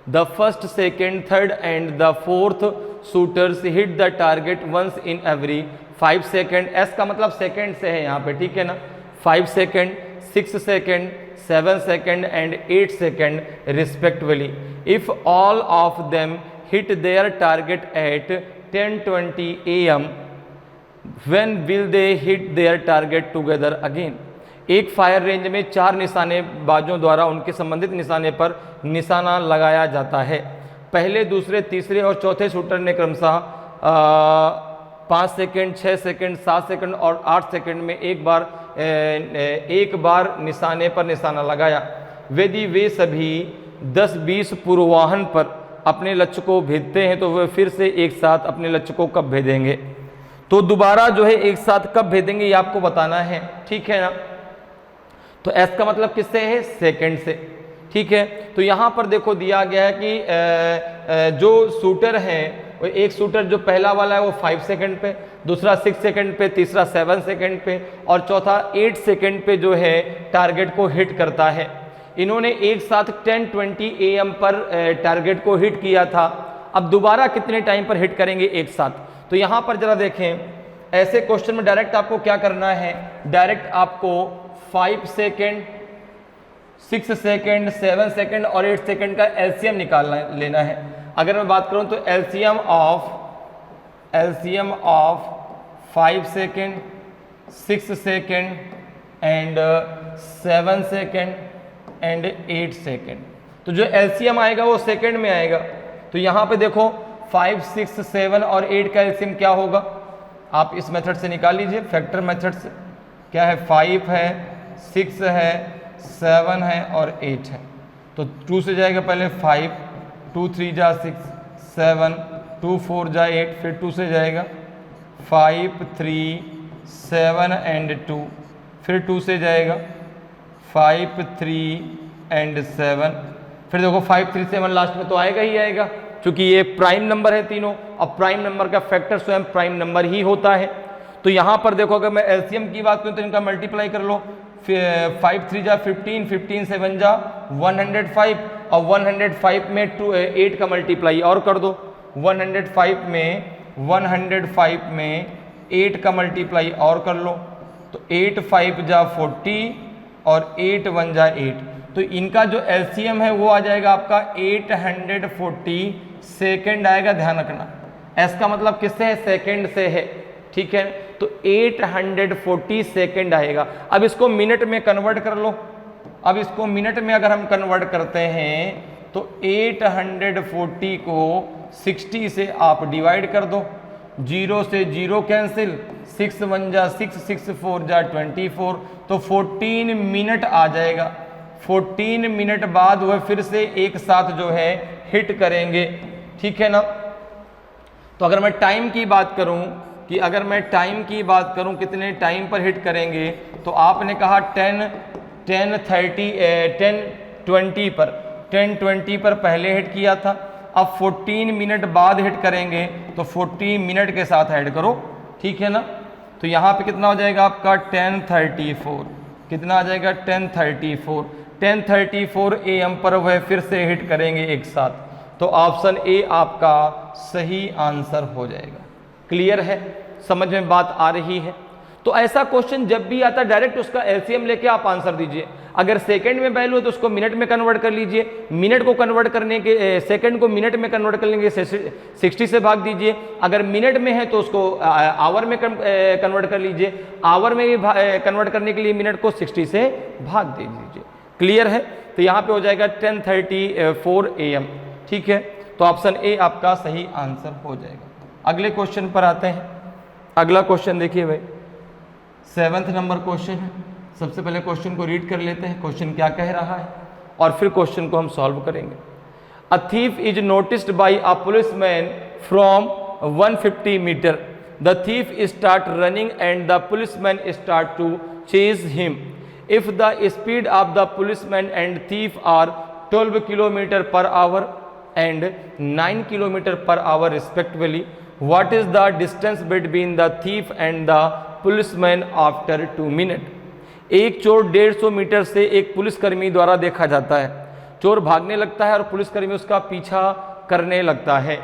The first, second, third and the fourth shooters hit the target once in every 5 seconds. S का मतलब सेकेंड से है यहाँ पे, ठीक है ना। 5 second, 6 second, 7 second and 8 second respectively. If all of them hit their target at 10:20 AM, when will they hit their target together again? एक फायर रेंज में 4 निशानेबाजों द्वारा उनके संबंधित निशाने पर निशाना लगाया जाता है। पहले, दूसरे, तीसरे और चौथे शूटर ने क्रमशः 5 सेकेंड, 6 सेकेंड, 7 सेकेंड और 8 सेकेंड में एक बार निशाने पर निशाना लगाया। यदि वे सभी 10-20 पूर्वाह्न पर अपने लक्ष्य को भेदते हैं तो वे फिर से एक साथ अपने लक्ष्य को कब भेदेंगे। तो दोबारा जो है एक साथ कब भेदेंगे ये आपको बताना है, ठीक है ना। तो एस का मतलब किससे है, सेकंड से। ठीक है, तो यहाँ पर देखो दिया गया है कि जो शूटर है वो एक शूटर जो पहला वाला है वो 5 सेकंड पे, दूसरा 6 सेकंड पे, तीसरा 7 सेकंड पे और चौथा 8 सेकंड पे जो है टारगेट को हिट करता है। इन्होंने एक साथ 10:20 AM पर टारगेट को हिट किया था। अब दोबारा कितने टाइम पर हिट करेंगे एक साथ, तो यहाँ पर जरा देखें, ऐसे क्वेश्चन में डायरेक्ट आपको क्या करना है, डायरेक्ट आपको 5 सेकेंड, 6 सेकेंड, 7 सेकेंड और 8 सेकेंड का एलसीएम निकालना लेना है। अगर मैं बात करूं तो LCM of 5 second, 6 second and 7 second and 8 second, तो जो एलसीएम आएगा वो सेकेंड में आएगा। तो यहाँ पे देखो 5, 6, 7 और 8 का एलसीएम क्या होगा, आप इस मेथड से निकाल लीजिए, फैक्टर मेथड से। क्या है, 5 है, 6 है, 7 है और 8 है। तो 2 से जाएगा पहले 5, 2 3 जा 6, 7, 2 4 जा 8, फिर 2 से जाएगा 5 3 7 एंड 2, फिर 2 से जाएगा 5 3 एंड 7, फिर देखो 5 3 7 लास्ट में तो आएगा ही आएगा, क्योंकि ये प्राइम नंबर है तीनों, अब प्राइम नंबर का फैक्टर स्वयं प्राइम नंबर ही होता है। तो यहाँ पर देखो अगर मैं एलसीएम की बात करूँ तो इनका मल्टीप्लाई कर लो, 5 3 जा 15, 15 7 जा 105 और 105 में 8 का मल्टीप्लाई और कर दो, 105 में 8 का मल्टीप्लाई और कर लो, तो 8 5 जा 40 और 8 1 जा 8, तो इनका जो एलसीएम है वो आ जाएगा आपका 840 सेकेंड आएगा, ध्यान रखना। एस का मतलब किससे है, सेकेंड से है। ठीक है, तो 840 सेकेंड आएगा। अब इसको मिनट में कन्वर्ट कर लो, अब इसको मिनट में अगर हम कन्वर्ट करते हैं तो 840 को 60 से आप डिवाइड कर दो, 0 से 0 कैंसिल, 6 1 जा 6, 6 4 जा 24, तो 14 मिनट आ जाएगा। 14 मिनट बाद वह फिर से एक साथ जो है हिट करेंगे। ठीक है ना, तो अगर मैं टाइम की बात करूं कि अगर मैं टाइम की बात करूं कितने टाइम पर हिट करेंगे, तो आपने कहा 10:20 पर पहले हिट किया था, अब 14 मिनट बाद हिट करेंगे, तो 40 मिनट के साथ ऐड करो। ठीक है ना, तो यहाँ पे कितना हो जाएगा आपका 10:34, कितना आ जाएगा 10:34 AM पर वह फिर से हिट करेंगे एक साथ, तो ऑप्शन ए आपका सही आंसर हो जाएगा। क्लियर है, समझ में बात आ रही है। तो ऐसा क्वेश्चन जब भी आता है डायरेक्ट उसका एलसीएम लेके आप आंसर दीजिए। अगर सेकंड में वैल्यू है तो उसको मिनट में कन्वर्ट कर लीजिए, मिनट को कन्वर्ट करने के सेकंड को मिनट में कन्वर्ट करने के 60 से भाग दीजिए, अगर मिनट में है तो उसको आवर में कन्वर्ट कर लीजिए, आवर में भी कन्वर्ट करने के लिए मिनट को 60 से भाग दे दीजिए। क्लियर है, तो यहाँ पे हो जाएगा 10:34 AM। ठीक है, तो ऑप्शन ए आपका सही आंसर हो जाएगा। अगले क्वेश्चन पर आते हैं। अगला क्वेश्चन देखिए भाई, 7th नंबर क्वेश्चन है। सबसे पहले क्वेश्चन को रीड कर लेते हैं, क्वेश्चन क्या कह रहा है और फिर क्वेश्चन को हम सॉल्व करेंगे। A thief is noticed by a policeman from 150 metre. The thief start running and the policeman start to chase him. If the speed of the policeman and thief are 12 km/h and 9 km/h respectively, what is the distance between the thief and the policeman after 2 minutes? एक चोर 150 metre से एक पुलिसकर्मी द्वारा देखा जाता है। चोर भागने लगता है और पुलिसकर्मी उसका पीछा करने लगता है।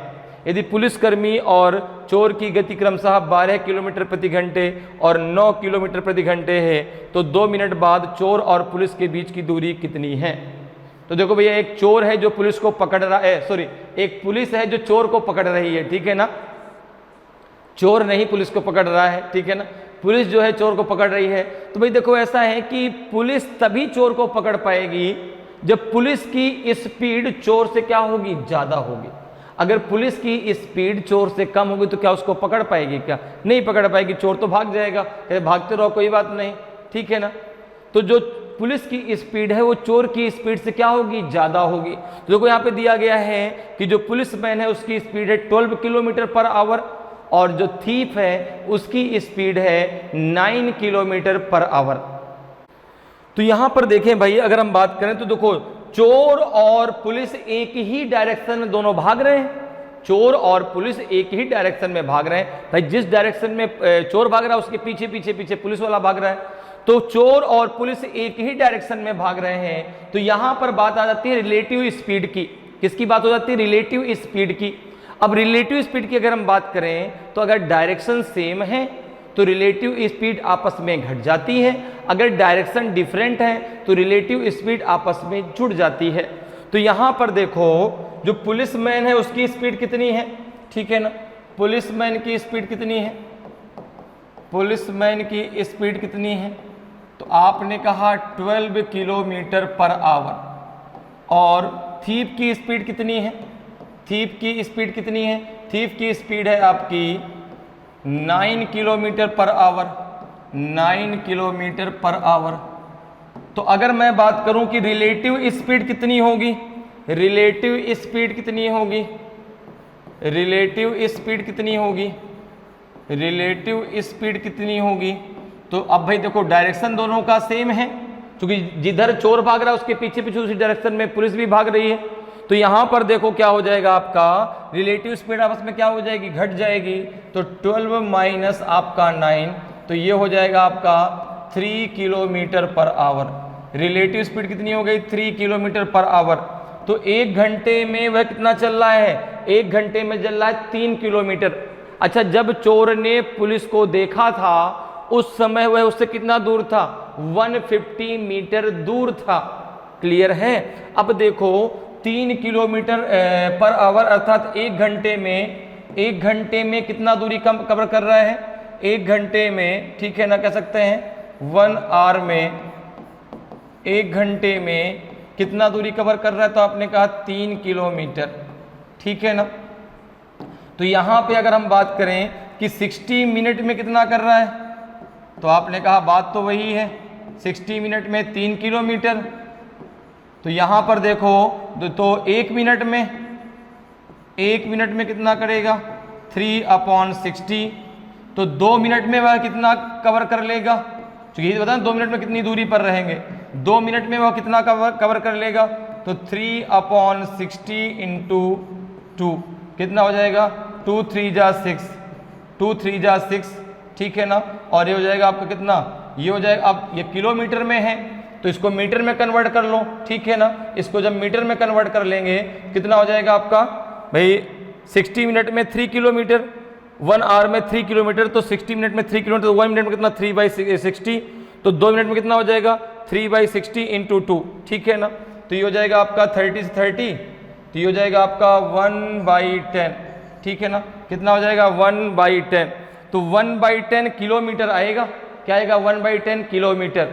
यदि पुलिसकर्मी और चोर की गति क्रमशः 12 किलोमीटर प्रति घंटे और 9 किलोमीटर प्रति घंटे है, तो 2 मिनट बाद चोर और पुलिस के बीच की दूरी कितनी है? तो देखो भैया, एक चोर है जो पुलिस को पकड़ रहा है, सॉरी, एक पुलिस है जो चोर को पकड़ रही है। ठीक है ना, चोर नहीं पुलिस को पकड़ रहा है। ठीक है ना, पुलिस जो है चोर को पकड़ रही है। तो भाई देखो, ऐसा है कि पुलिस तभी चोर को पकड़ पाएगी जब पुलिस की स्पीड चोर से क्या होगी, ज्यादा होगी। अगर पुलिस की स्पीड चोर से कम होगी तो क्या उसको पकड़ पाएगी? क्या नहीं पकड़ पाएगी, चोर तो भाग जाएगा। भागते रहो, कोई बात नहीं। ठीक है ना, तो जो पुलिस की स्पीड है वो चोर की स्पीड से क्या होगी, ज्यादा होगी। तो देखो यहाँ पे दिया गया है कि जो पुलिसमैन है उसकी स्पीड है 12 km/h और जो थीफ है उसकी स्पीड है 9 km/h। तो यहां पर देखें भाई, अगर हम बात करें तो देखो चोर और पुलिस एक ही डायरेक्शन में दोनों भाग रहे हैं। चोर और पुलिस एक ही डायरेक्शन में भाग रहे हैं भाई। जिस डायरेक्शन में चोर भाग रहा है उसके पीछे पीछे पीछे पुलिस वाला भाग रहा है। तो चोर और पुलिस एक ही डायरेक्शन में भाग रहे हैं। तो यहां पर बात आ जाती है रिलेटिव स्पीड की। किसकी बात हो जाती है? रिलेटिव स्पीड की। अब रिलेटिव स्पीड की अगर हम बात करें तो अगर डायरेक्शन सेम है तो रिलेटिव स्पीड आपस में घट जाती है, अगर डायरेक्शन डिफरेंट है तो रिलेटिव स्पीड आपस में जुड़ जाती है। तो यहां पर देखो जो पुलिसमैन है उसकी स्पीड कितनी है, ठीक है ना, पुलिसमैन की स्पीड कितनी है, पुलिसमैन की स्पीड कितनी है, तो आपने कहा 12 किलोमीटर पर आवर। और थीप की स्पीड कितनी है, थीप की स्पीड कितनी है, थीप की स्पीड है आपकी 9 kilometre per hour, 9 kilometre per hour. तो अगर मैं बात करूं कि रिलेटिव स्पीड कितनी होगी, रिलेटिव स्पीड कितनी होगी, रिलेटिव स्पीड कितनी होगी, रिलेटिव स्पीड कितनी होगी, तो अब भाई देखो डायरेक्शन दोनों का सेम है, क्योंकि जिधर चोर भाग रहा है उसके पीछे पीछे उसी डायरेक्शन में पुलिस भी भाग रही है। तो यहां पर देखो क्या हो जाएगा, आपका रिलेटिव स्पीड आपस में क्या हो जाएगी, घट जाएगी। तो 12 माइनस आपका 9, तो ये हो जाएगा आपका 3 kilometre per hour. Relative speed कितनी हो गई, 3 किलोमीटर पर आवर। तो 1 घंटे में वह कितना चल रहा है, 1 घंटे में चल रहा है 3 किलोमीटर। अच्छा, जब चोर ने पुलिस को देखा था उस समय वह उससे कितना दूर था, 150 मीटर दूर था। क्लियर है? अब देखो 3 किलोमीटर पर आवर अर्थात 1 घंटे में, 1 घंटे में कितना दूरी कम कवर कर रहा है, 1 घंटे में, ठीक है ना, कह सकते हैं 1 आवर में, 1 घंटे में कितना दूरी कवर कर रहा है, तो आपने कहा 3 किलोमीटर, ठीक है ना। तो यहां पे अगर हम बात करें कि 60 मिनट में कितना कर रहा है, तो आपने कहा बात तो वही है, 60 मिनट में 3 किलोमीटर। तो यहां पर देखो तो 1 मिनट में, 1 मिनट में कितना करेगा, 3/60। तो 2 मिनट में वह कितना कवर कर लेगा, क्योंकि ये बता 2 मिनट में कितनी दूरी पर रहेंगे, 2 मिनट में वह कितना कवर कर लेगा, तो 3/60 इंटू 2 कितना हो जाएगा, 2 3 जा 6, 2 3 जा 6, ठीक है ना। और ये हो जाएगा आपका कितना, ये हो जाएगा, अब ये किलोमीटर में है तो इसको मीटर में कन्वर्ट कर लो, ठीक है ना। इसको जब मीटर में कन्वर्ट कर लेंगे कितना हो जाएगा आपका भाई, 60 मिनट में 3 किलोमीटर, 1 आवर में 3 किलोमीटर, तो 60 मिनट में 3 किलोमीटर, तो 1 मिनट में कितना 3/60, तो 2 मिनट में कितना हो जाएगा 3/60 इंटू 2, ठीक है ना। तो ये हो जाएगा आपका 30 से 30, तो ये हो जाएगा आपका 1/10, ठीक है ना। कितना हो जाएगा 1/10, तो 1/10 किलोमीटर आएगा, क्या आएगा 1/10 किलोमीटर।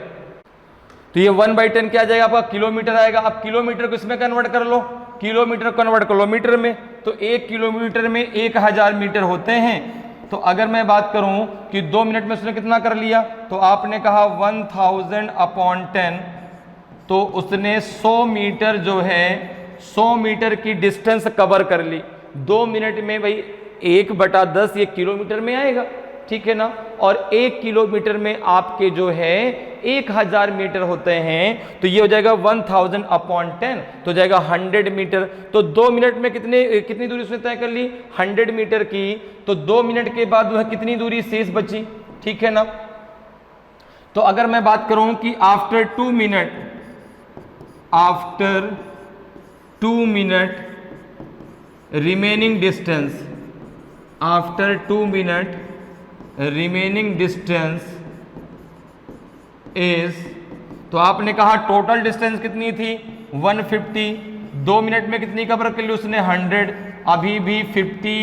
तो ये 1/10 क्या आ जाएगा आपका, किलोमीटर आएगा। अब किलोमीटर को इसमें कन्वर्ट कर लो, किलोमीटर कन्वर्ट कर लो मीटर में, तो 1 किलोमीटर में 1000 मीटर होते हैं। तो अगर मैं बात करूं कि 2 मिनट में उसने कितना कर लिया, तो आपने कहा 1000/10, तो उसने 100 मीटर जो है 100 मीटर की डिस्टेंस कवर कर ली 2 मिनट में। भाई 1/10 ये किलोमीटर में आएगा, ठीक है ना। और 1 किलोमीटर में आपके जो है 1000 मीटर होते हैं, तो ये हो जाएगा 1000/10, तो जाएगा 100 मीटर। तो 2 मिनट में कितनी दूरी उसने तय कर ली, 100 मीटर की। तो 2 मिनट के बाद वह कितनी दूरी शेष बची, ठीक है ना। तो अगर मैं बात करूं कि after 2 minute, after 2 minute remaining distance, after 2 minute remaining distance is, तो आपने कहा टोटल डिस्टेंस कितनी थी 150, 2 मिनट में कितनी कवर कर ली उसने 100, अभी भी 50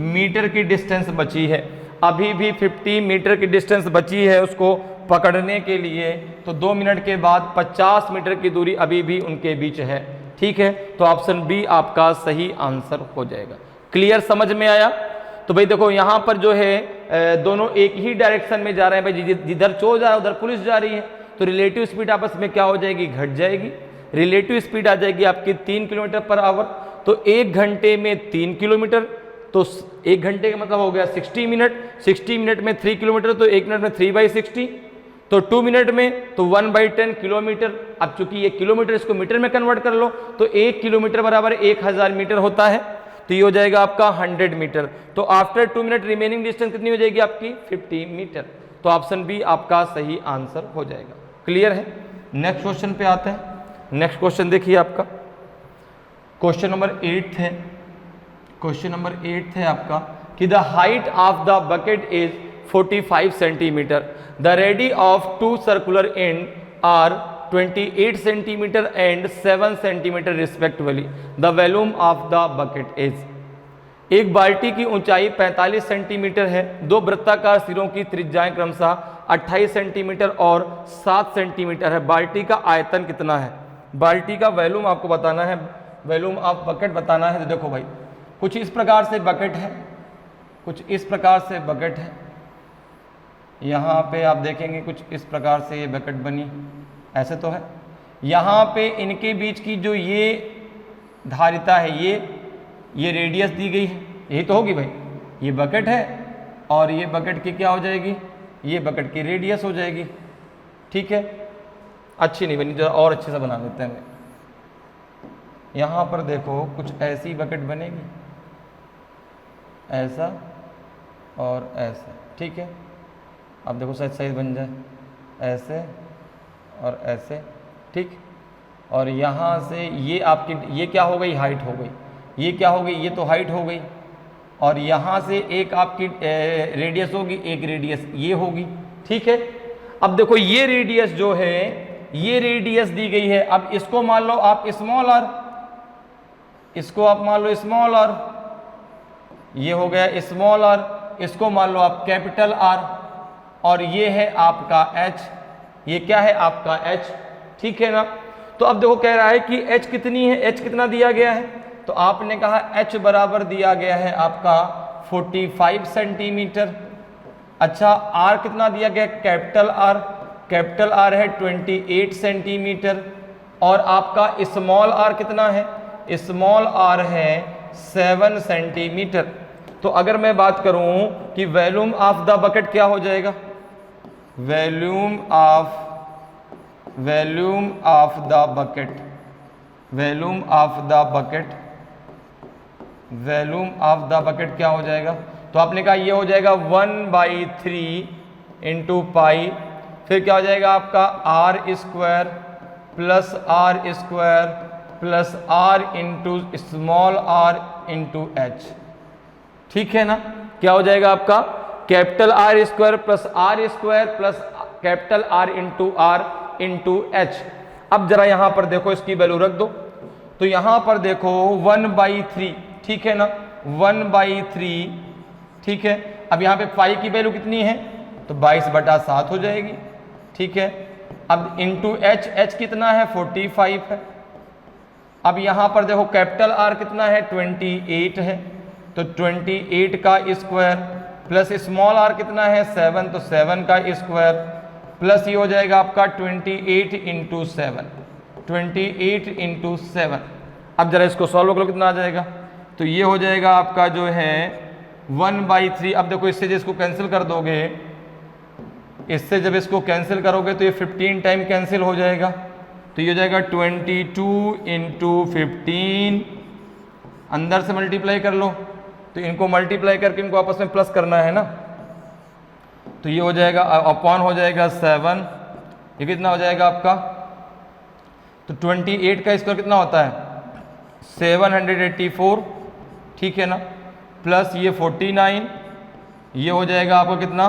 मीटर की डिस्टेंस बची है, अभी भी 50 मीटर की डिस्टेंस बची है उसको पकड़ने के लिए। तो 2 मिनट के बाद 50 मीटर की दूरी अभी भी उनके बीच है, ठीक है। तो ऑप्शन बी आपका सही आंसर हो जाएगा। क्लियर, समझ में आया? तो भाई देखो यहां पर जो है दोनों एक ही डायरेक्शन में जा रहे हैं भाई, जिधर चोर जा रहा है उधर पुलिस जा रही है, तो रिलेटिव स्पीड आपस में क्या हो जाएगी, घट जाएगी। रिलेटिव स्पीड आ जाएगी आपकी 3 किलोमीटर पर आवर। तो 1 घंटे में 3 किलोमीटर, तो 1 घंटे का मतलब हो गया 60 मिनट, 60 मिनट में 3 किलोमीटर, तो 1 मिनट में 3/60, तो 2 मिनट में तो 1/10 किलोमीटर। अब चूंकि ये किलोमीटर, इसको मीटर में कन्वर्ट कर लो तो 1 किलोमीटर बराबर 1000 मीटर होता है, तो ये हो जाएगा आपका 100 मीटर। तो आफ्टर 2 मिनट रिमेनिंग डिस्टेंस कितनी हो जाएगी आपकी 50 मीटर। तो ऑप्शन बी आपका सही आंसर हो जाएगा। क्लियर है। नेक्स्ट क्वेश्चन पे आते हैं। नेक्स्ट क्वेश्चन देखिए आपका क्वेश्चन नंबर 8 है। क्वेश्चन नंबर 8 है आपका कि the height of the bucket is 45 centimetre, the radii of 2 circular end are 28 centimetre and 7 centimetre respectively, the volume of the bucket is. एक बाल्टी की ऊंचाई 45 सेंटीमीटर है, दो वृत्ताकार सिरों की त्रिज्याएं क्रमशः 28 सेंटीमीटर और 7 सेंटीमीटर है। बाल्टी का आयतन कितना है? बाल्टी का वॉल्यूम आपको बताना है, वॉल्यूम ऑफ बकेट बताना है। तो देखो भाई, कुछ इस प्रकार से बकेट है, कुछ इस प्रकार से बकेट है। यहाँ पे आप देखेंगे कुछ इस प्रकार से ये बकेट बनी, ऐसे तो है। यहाँ पे इनके बीच की जो ये धारिता है, ये रेडियस दी गई है, यही तो होगी भाई। ये बकेट है और ये बकेट की क्या हो जाएगी? ये बकेट की रेडियस हो जाएगी। ठीक है, अच्छी नहीं बनी, जरा और अच्छे से बना देते हैं। यहाँ पर देखो कुछ ऐसी बकेट बनेगी, ऐसा और ऐसा। ठीक है, अब देखो शायद सही बन जाए, ऐसे और ऐसे। ठीक, और यहाँ से ये आपकी, ये क्या हो गई? हाइट हो गई। ये क्या हो गई? ये तो हाइट हो गई। और यहाँ से एक आपकी रेडियस होगी, एक रेडियस ये होगी। ठीक है, अब देखो ये रेडियस जो है, ये रेडियस दी गई है। अब इसको मान लो आप स्मॉल आर, इसको आप मान लो स्मॉल आर, ये हो गया स्मॉल आर। इसको मान लो आप कैपिटल आर, और ये है आपका एच। ये क्या है? आपका एच। ठीक है ना। तो अब देखो कह रहा है कि एच कितनी है, एच कितना दिया गया है? तो आपने कहा एच बराबर दिया गया है आपका 45 सेंटीमीटर। अच्छा, आर कितना दिया गया? कैपिटल आर, कैपिटल आर है 28 सेंटीमीटर। और आपका स्मॉल आर कितना है? स्मॉल आर है 7 सेंटीमीटर। तो अगर मैं बात करूं कि वॉल्यूम ऑफ द बकेट क्या हो जाएगा? Volume of the bucket, volume of the bucket, volume of the bucket क्या हो जाएगा? तो आपने कहा ये हो जाएगा 1/3 इंटू पाई, फिर क्या हो जाएगा आपका R square plus R square plus R into small R into H. ठीक है ना। क्या हो जाएगा आपका? Capital R square plus R square plus capital R into H. अब जरा यहां पर देखो, इसकी वैल्यू रख दो। तो यहां पर देखो 1/3, ठीक है ना, 1/3। ठीक है, अब यहां पे पाई की वैल्यू कितनी है? तो 22/7 हो जाएगी। ठीक है, अब इंटू एच, एच कितना है? 45 है। अब यहां पर देखो कैपिटल आर कितना है? 28 है, तो 28 का स्क्वायर प्लस स्मॉल आर कितना है? 7, तो 7 का स्क्वायर प्लस ये हो जाएगा आपका 28 इंटू 7, 28 इंटू 7। अब जरा इसको सॉल्व करो, कितना आ जाएगा? तो ये हो जाएगा आपका जो है 1/3। अब देखो इससे जब इसको कैंसिल कर दोगे, इससे जब इसको कैंसिल करोगे तो ये 15 टाइम कैंसिल हो जाएगा। तो ये हो जाएगा 22 इंटू 15, अंदर से मल्टीप्लाई कर लो। तो इनको मल्टीप्लाई करके इनको आपस में प्लस करना है ना। तो ये हो जाएगा अपॉन हो जाएगा 7, ये कितना हो जाएगा आपका? तो 28 का स्क्वायर कितना होता है? 784। ठीक है ना, प्लस ये 49, ये हो जाएगा आपका कितना?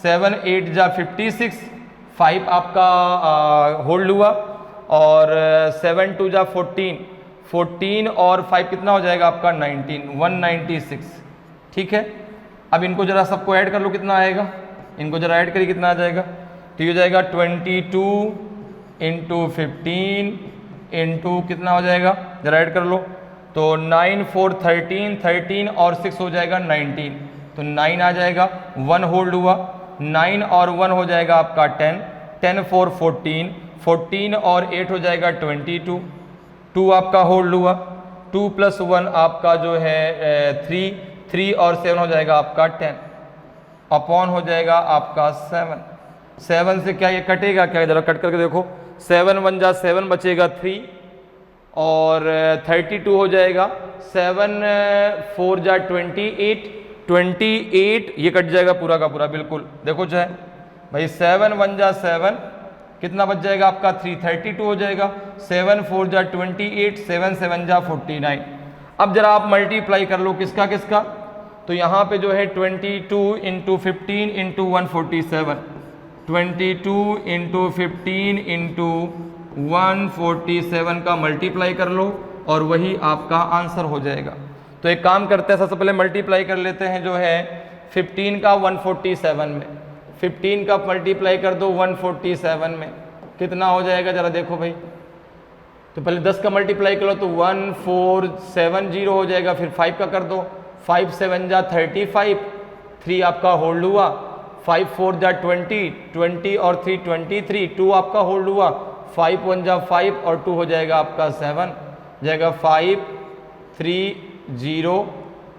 7 8 जा 56, 5 आपका होल्ड हुआ, और 7 2 जा 14, 14 और 5 कितना हो जाएगा आपका? 19, 196। ठीक है, अब इनको जरा सबको ऐड कर लो, कितना आएगा? इनको जरा ऐड करिए, कितना आ जाएगा? तो ये हो जाएगा 22 इंटू 15 इंटू कितना हो जाएगा? जरा ऐड कर लो। तो 9 4 13, 13 और 6 हो जाएगा 19, तो 9 आ जाएगा, 1 होल्ड हुआ, 9 और 1 हो जाएगा आपका 10, 10 4 14, 14 और 8 हो जाएगा 22, 2 आपका होल्ड हुआ, 2 प्लस 1 आपका जो है 3, 3 और 7 हो जाएगा आपका 10, अपॉन हो जाएगा आपका 7। 7 से क्या ये कटेगा क्या, जरा कट करके देखो, 7 1 जा 7 बचेगा 3 और 32 हो जाएगा, 7 4 जा 28, 28 ये कट जाएगा पूरा का पूरा बिल्कुल। देखो चाहे भाई 7 1 जा 7 कितना बच जाएगा आपका 3, 32 हो जाएगा, 7 4 जा 28, 7 7 जा 49। अब जरा आप मल्टीप्लाई कर लो किसका किसका, तो यहाँ पे जो है 22 इंटू 15 इंटू 147, 22 इंटू 15 इंटू 147 का मल्टीप्लाई कर लो और वही आपका आंसर हो जाएगा। तो एक काम करते हैं, सबसे पहले मल्टीप्लाई कर लेते हैं जो है 15 का 147 में, 15 का मल्टीप्लाई कर दो 147 में, कितना हो जाएगा जरा देखो भाई। तो पहले 10 का मल्टीप्लाई कर लो तो 1470 हो जाएगा, फिर 5 का कर दो, 5 7 जा 35, 3 आपका होल्ड हुआ, 5 4 जा 20, 20 और 3 23, 2 आपका होल्ड हुआ, 5 1 जा 5 और 2 हो जाएगा आपका 7, जाएगा 5 3 0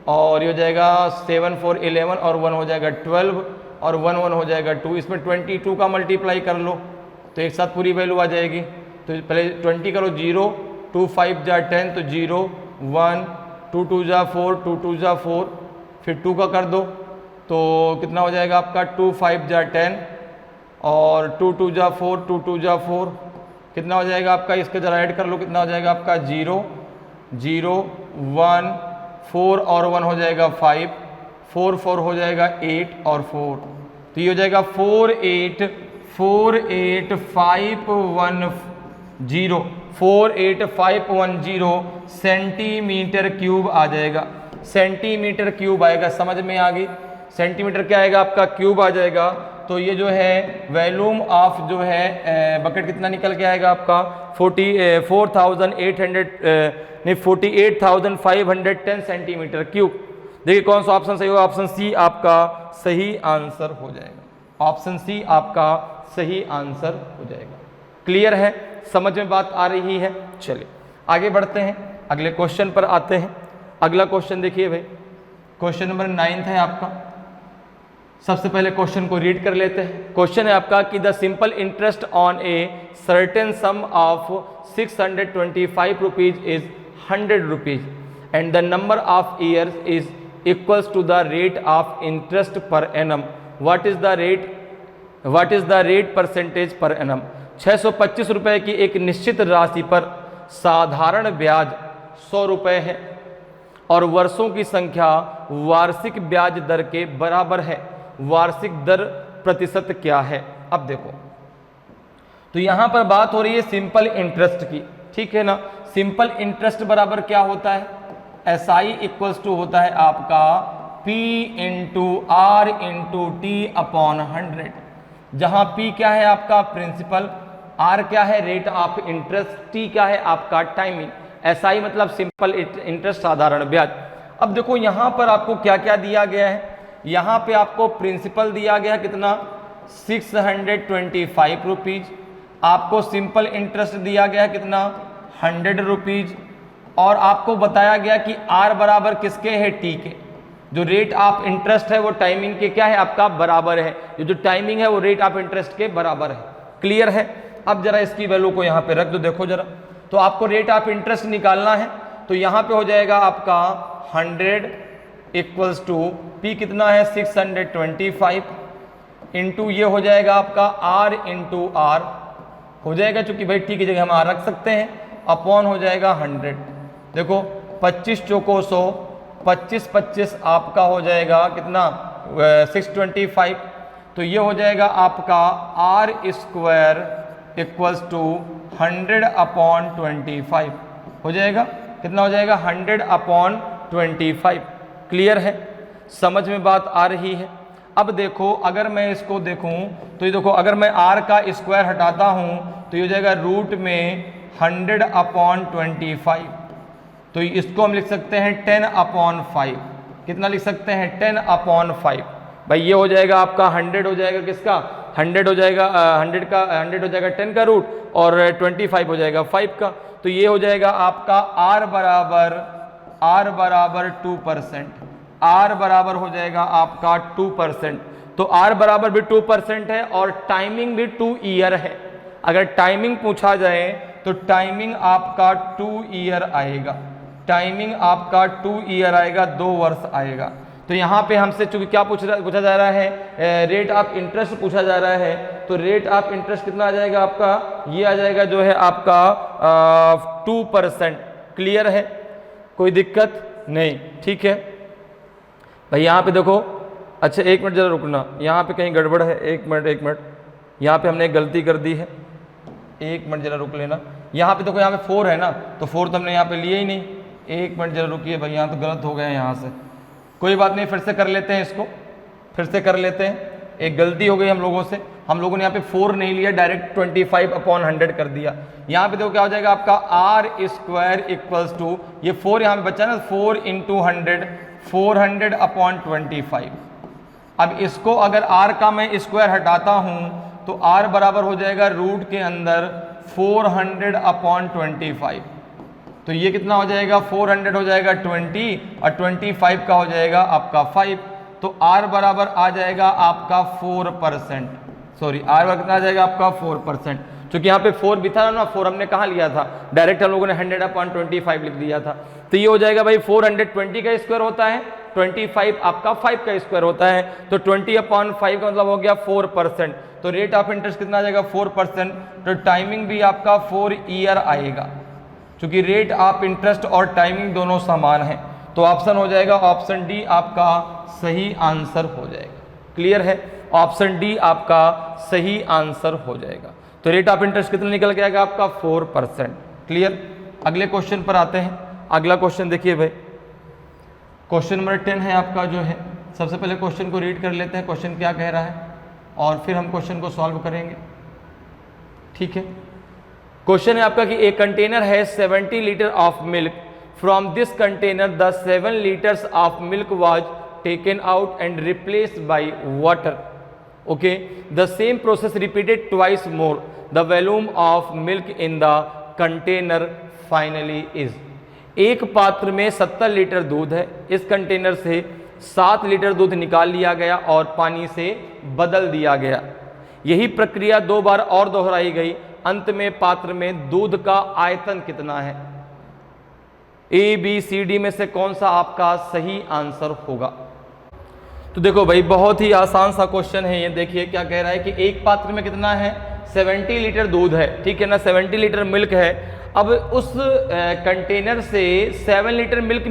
और ये हो जाएगा 7 4 11 और 1 हो जाएगा 12 और 1 1 हो जाएगा 2। इसमें 22 का मल्टीप्लाई कर लो तो एक साथ पूरी वैल्यू आ जाएगी। तो पहले 20 करो 0, 2 5 जा 10 तो 0 1, 2 2 जा 4, 2 2 जा 4, फिर 2 का कर दो तो कितना हो जाएगा आपका 2 5 जा 10 और 2 2 जा 4, 2 2 जा 4, कितना हो जाएगा आपका, इसके जरा ऐड कर लो, कितना हो जाएगा आपका 0 0 1 4 और 1 हो जाएगा 5, 4 4 हो जाएगा 8 और 4, तो ये हो जाएगा 48510 सेंटीमीटर क्यूब आ जाएगा। सेंटीमीटर क्यूब आएगा, समझ में आ गई, सेंटीमीटर क्या आएगा आपका क्यूब आ जाएगा। तो ये जो है वॉल्यूम ऑफ जो है बकेट कितना निकल के आएगा आपका 48,510 सेंटीमीटर क्यूब। देखिए कौन सा ऑप्शन सही होगा, ऑप्शन सी आपका सही आंसर हो जाएगा, ऑप्शन सी आपका सही आंसर हो जाएगा। क्लियर है, समझ में बात आ रही है। चलिए आगे बढ़ते हैं, अगले क्वेश्चन पर आते हैं। अगला क्वेश्चन देखिए भाई, क्वेश्चन नंबर 9 है आपका। सबसे पहले क्वेश्चन को रीड कर लेते हैं। क्वेश्चन है आपका कि the simple interest on a certain sum of 625 rupees is 100 rupees and the number of years is equals to the rate of interest per annum. What is the rate percentage per annum. 625 रुपए की एक निश्चित राशि पर साधारण ब्याज 100 रुपए है और वर्षों की संख्या वार्षिक ब्याज दर के बराबर है। वार्षिक दर प्रतिशत क्या है। अब देखो तो यहां पर बात हो रही है सिंपल इंटरेस्ट की, ठीक है ना। सिंपल इंटरेस्ट बराबर क्या होता है, SI इक्वल्स टू होता है आपका P into R into T upon 100, जहां P क्या है आपका प्रिंसिपल, R क्या है रेट ऑफ इंटरेस्ट, T क्या है आपका टाइमिंग, SI मतलब सिंपल इंटरेस्ट साधारण ब्याज। अब देखो यहां पर आपको क्या क्या दिया गया है, यहां पे आपको प्रिंसिपल दिया गया कितना 625 रुपीज, आपको सिंपल इंटरेस्ट दिया गया कितना 100 रुपीज और आपको बताया गया कि R बराबर किसके है T के। जो रेट ऑफ इंटरेस्ट है वो टाइमिंग के क्या है आपका बराबर है, जो टाइमिंग है वो रेट ऑफ इंटरेस्ट के बराबर है। क्लियर है। अब जरा इसकी वैल्यू को यहाँ पे रख दो, देखो जरा। तो आपको रेट ऑफ इंटरेस्ट निकालना है तो यहाँ पे हो जाएगा आपका 100 इक्वल्स टू P कितना है 625 इंटू ये हो जाएगा आपका R इंटू R हो जाएगा, चूंकि भाई T की जगह हम R रख सकते हैं, अपॉन हो जाएगा 100। देखो 25 चौको 100, 25 25 आपका हो जाएगा कितना 625, तो ये हो जाएगा आपका R square equals to 100 upon 25 हो जाएगा, कितना हो जाएगा 100 अपॉन 25। क्लियर है, समझ में बात आ रही है। अब देखो अगर मैं इसको देखूं तो ये देखो अगर मैं R का स्क्वायर हटाता हूं तो ये हो जाएगा रूट में 100 अपॉन 25, तो इसको हम लिख सकते हैं 10 अपॉन 5। कितना लिख सकते हैं 10 अपॉन 5। भाई ये हो जाएगा आपका 100 हो जाएगा किसका 100 हो जाएगा 100 हो जाएगा 10 का रूट और 25 हो जाएगा 5 का, तो ये हो जाएगा आपका R बराबर 2%, R बराबर हो जाएगा आपका 2%। तो R बराबर भी 2% है और टाइमिंग भी 2 ईयर है। अगर टाइमिंग पूछा जाए तो टाइमिंग आपका 2 ईयर आएगा, टाइमिंग आपका 2 ईयर आएगा, 2 वर्ष आएगा। तो यहाँ पे हमसे चूंकि क्या पूछा जा रहा है, रेट ऑफ इंटरेस्ट पूछा जा रहा है, तो रेट ऑफ इंटरेस्ट कितना आ जाएगा आपका, ये आ जाएगा जो है आपका 2%। क्लियर है, कोई दिक्कत नहीं, ठीक है भाई। यहाँ पे देखो, अच्छा एक मिनट जरा रुकना, यहाँ पे कहीं गड़बड़ है, एक मिनट, यहाँ पे हमने एक गलती कर दी है, एक मिनट जरा रुक लेना। यहाँ पे देखो, यहाँ पे 4 है ना, तो 4 तो हमने यहाँ पे लिया ही नहीं। एक मिनट जरा रुकिए भाई, यहाँ तो गलत हो गया है यहाँ से, कोई बात नहीं, फिर से कर लेते हैं इसको, फिर से कर लेते हैं। एक गलती हो गई हम लोगों से, हम लोगों ने यहाँ पे 4 नहीं लिया, डायरेक्ट 25/100 कर दिया। यहाँ पे देखो क्या हो जाएगा आपका R² इक्वल्स टू, ये 4 यहाँ पे बचा ना, 4 × 100, 400/25। अब इसको अगर R का मैं स्क्वायर हटाता हूँ तो R बराबर हो जाएगा रूट के अंदर 400/25। तो ये कितना हो जाएगा, 400 हो जाएगा 20 और 25 का हो जाएगा आपका 5। तो R बराबर आ जाएगा आपका 4%, सॉरी R बराबर कितना आ जाएगा आपका 4%। क्योंकि यहाँ पे 4 भी था ना, 4 हमने कहाँ लिया था, डायरेक्ट हम लोगों ने 100/25 लिख दिया था। तो ये हो जाएगा भाई 420 का स्क्वायर होता है, 25 आपका 5 का स्क्वायर होता है, तो 20/5 का मतलब हो गया 4%। तो रेट ऑफ इंटरेस्ट कितना आ जाएगा 4%। तो टाइमिंग भी आपका 4 ईयर आएगा, क्योंकि रेट ऑफ इंटरेस्ट और टाइमिंग दोनों समान है। तो ऑप्शन हो जाएगा ऑप्शन डी आपका सही आंसर हो जाएगा। क्लियर है, ऑप्शन डी आपका सही आंसर हो जाएगा। तो रेट ऑफ इंटरेस्ट कितना निकल के आएगा आपका 4%। क्लियर, अगले क्वेश्चन पर आते हैं। अगला क्वेश्चन देखिए भाई, क्वेश्चन नंबर 10 है आपका जो है। सबसे पहले क्वेश्चन को रीड कर लेते हैं, क्वेश्चन क्या कह रहा है, और फिर हम क्वेश्चन को सॉल्व करेंगे। ठीक है, क्वेश्चन है आपका कि एक कंटेनर है 70 litre of milk, from this container the 7 litres of milk was taken out and replaced by water. Okay, the same process repeated twice more, the volume of milk in the container finally is. एक पात्र में 70 litre दूध है, इस container से 7 litre दूध निकाल लिया गया और पानी से बदल दिया गया। यही प्रक्रिया 2 बार और दोहराई गई, अंत में पात्र में दूध का आयतन कितना है। ए बी सी डी में से कौन सा आपका सही आंसर होगा। तो देखो भाई, बहुत ही आसान सा क्वेश्चन है ये। देखिए क्या कह रहा है कि एक पात्र में कितना है, 70 लीटर दूध है, ठीक है ना, 70 लीटर मिल्क है। अब उस कंटेनर से 7 लीटर मिल्क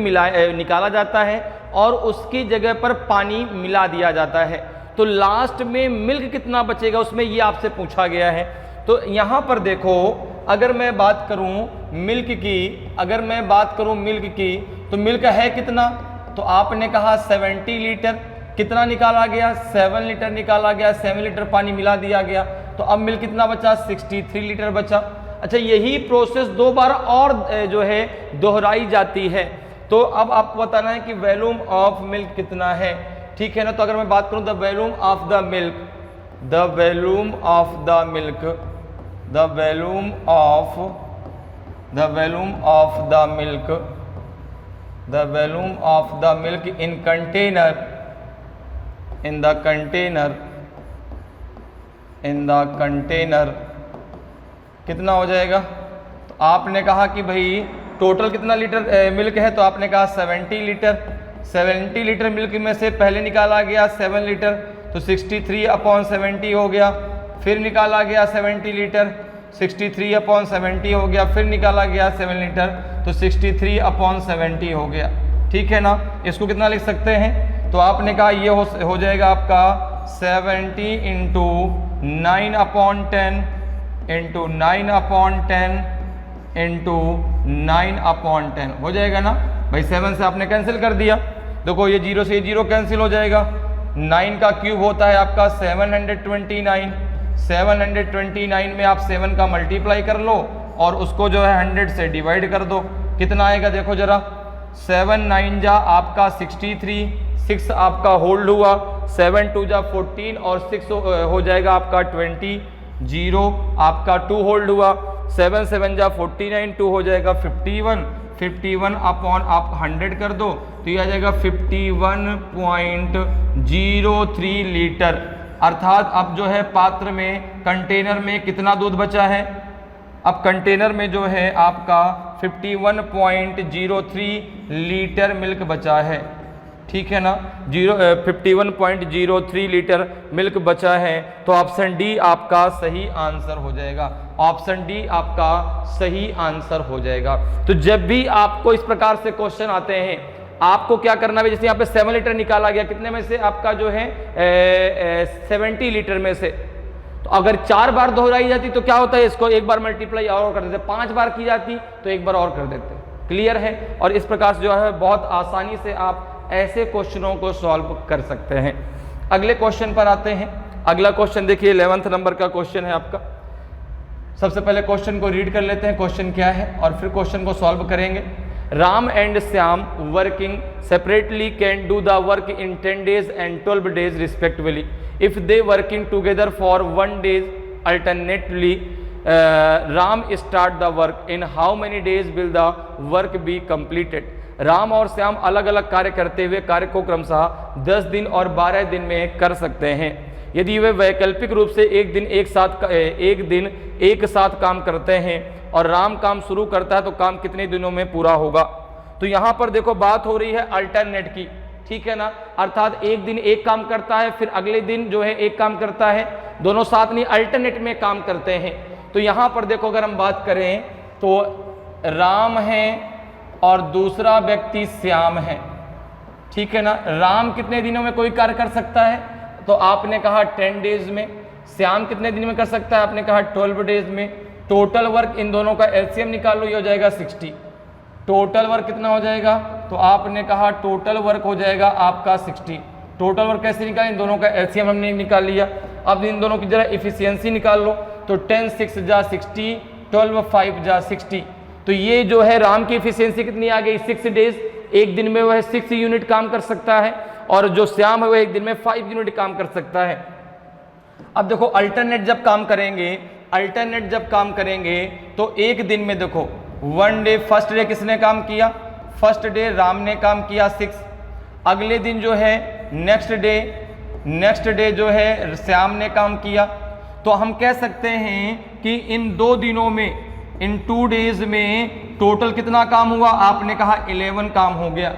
निकाला जाता है और उसकी जगह पर पानी मिला दिया जाता है। तो लास्ट में मिल्क कितना बचेगा उसमें, ये आपसे पूछा गया है। तो यहाँ पर देखो, अगर मैं बात करूँ मिल्क की, अगर मैं बात करूँ मिल्क की, तो मिल्क है कितना, तो आपने कहा 70 लीटर, कितना निकाला गया, 7 लीटर निकाला गया, 7 लीटर पानी मिला दिया गया, तो अब मिल्क कितना बचा, 63 लीटर बचा। अच्छा, यही प्रोसेस 2 बार और जो है दोहराई जाती है। तो अब आपको बताना है कि वॉल्यूम ऑफ मिल्क कितना है, ठीक है ना। तो अगर मैं बात करूं the volume of the milk, the volume of the milk, the volume of the volume of the milk, the volume of the milk in container, in the container, in the container कितना हो जाएगा। तो आपने कहा कि भाई total कितना litre milk है, तो आपने कहा 70 लीटर। 70 लीटर मिल्क में से पहले निकाला गया 7 लीटर, तो 63/70 हो गया। फिर निकाला गया 70 लीटर, 63/70 हो गया। फिर निकाला गया 7 लीटर, तो 63/70 हो गया। ठीक है ना, इसको कितना लिख सकते हैं, तो आपने कहा ये हो जाएगा आपका 70 × 9/10 इंटू 9/10 इंटू 9/10 हो जाएगा ना भाई। 7 से आपने कैंसिल कर दिया, देखो ये 0 से 0 कैंसिल हो जाएगा। 9 का क्यूब होता है आपका 729, 729 में आप 7 का मल्टीप्लाई कर लो और उसको जो है 100 से डिवाइड कर दो, कितना आएगा देखो जरा। 7 9 जा आपका 63, 6 आपका होल्ड हुआ, 7 2 जा 14 और 6 हो जाएगा आपका 20, 0 आपका 2 होल्ड हुआ, 7 7 जा 49, 2 हो जाएगा 51, 51 अपॉन आप 100 कर दो तो ये आ जाएगा 51.03 लीटर। अर्थात अब जो है पात्र में, कंटेनर में कितना दूध बचा है, अब कंटेनर में जो है आपका 51.03 लीटर मिल्क बचा है, ठीक है ना, 51.03 लीटर मिल्क बचा है। तो ऑप्शन डी आपका सही आंसर हो जाएगा, ऑप्शन डी आपका सही आंसर हो जाएगा। तो जब भी आपको इस प्रकार से क्वेश्चन आते हैं आपको क्या करना है, जैसे यहाँ पे 7 लीटर निकाला गया, कितने में से आपका जो है 70 लीटर में से, तो अगर 4 बार दोहराई जाती तो क्या होता है, इसको एक बार मल्टीप्लाई और कर देते, 5 बार की जाती तो एक बार और कर देते। क्लियर है। और इस प्रकार से जो है बहुत आसानी से आप ऐसे क्वेश्चनों को सॉल्व कर सकते हैं। अगले क्वेश्चन पर आते हैं। अगला क्वेश्चन देखिए 11th नंबर का क्वेश्चन है आपका। सबसे पहले क्वेश्चन को रीड कर लेते हैं, क्वेश्चन क्या है, और फिर क्वेश्चन को सॉल्व करेंगे। Ram and Shyam working separately can do the work in 10 days and 12 days respectively if they working together for 1 day alternately. Ram start the work in how many days will the work be completed? Ram और श्याम अलग अलग कार्य करते हुए कार्य को क्रमशः 10 दिन और 12 दिन में कर सकते हैं। यदि वे वैकल्पिक रूप से एक दिन एक साथ काम करते हैं और राम काम शुरू करता है तो काम कितने दिनों में पूरा होगा। तो यहाँ पर देखो बात हो रही है अल्टरनेट की, ठीक है ना, अर्थात एक दिन एक काम करता है फिर अगले दिन जो है एक काम करता है, दोनों साथ नहीं अल्टरनेट में काम करते हैं। तो यहाँ पर देखो अगर हम बात करें तो राम है और दूसरा व्यक्ति श्याम है, ठीक है ना। राम कितने दिनों में कोई कार्य कर सकता है, तो आपने कहा 10 डेज में। श्याम कितने दिन में कर सकता है, आपने कहा 12 डेज में। टोटल वर्क इन दोनों का एलसीएम निकाल लो, ये हो जाएगा 60। टोटल वर्क कितना हो जाएगा, तो आपने कहा टोटल वर्क हो जाएगा आपका 60। टोटल वर्क कैसे निकालें, इन दोनों का एलसीएम हमने निकाल लिया। अब इन दोनों की जरा इफिशियंसी निकाल लो, तो 10 6 जा 60, 12 5 जा 60। तो ये जो है राम की इफिशियंसी कितनी आ गई, 6 डेज। एक दिन में वह 6 यूनिट काम कर सकता है, और जो श्याम है वह एक दिन में 5 यूनिट काम कर सकता है। अब देखो अल्टरनेट जब काम करेंगे तो एक दिन में देखो 1 डे, फर्स्ट डे किसने काम किया, फर्स्ट डे राम ने काम किया 6। अगले दिन जो है नेक्स्ट डे जो है श्याम ने काम किया। तो हम कह सकते हैं कि इन 2 दिनों में, इन 2 डेज में टोटल कितना काम हुआ, आपने कहा 11 काम हो गया।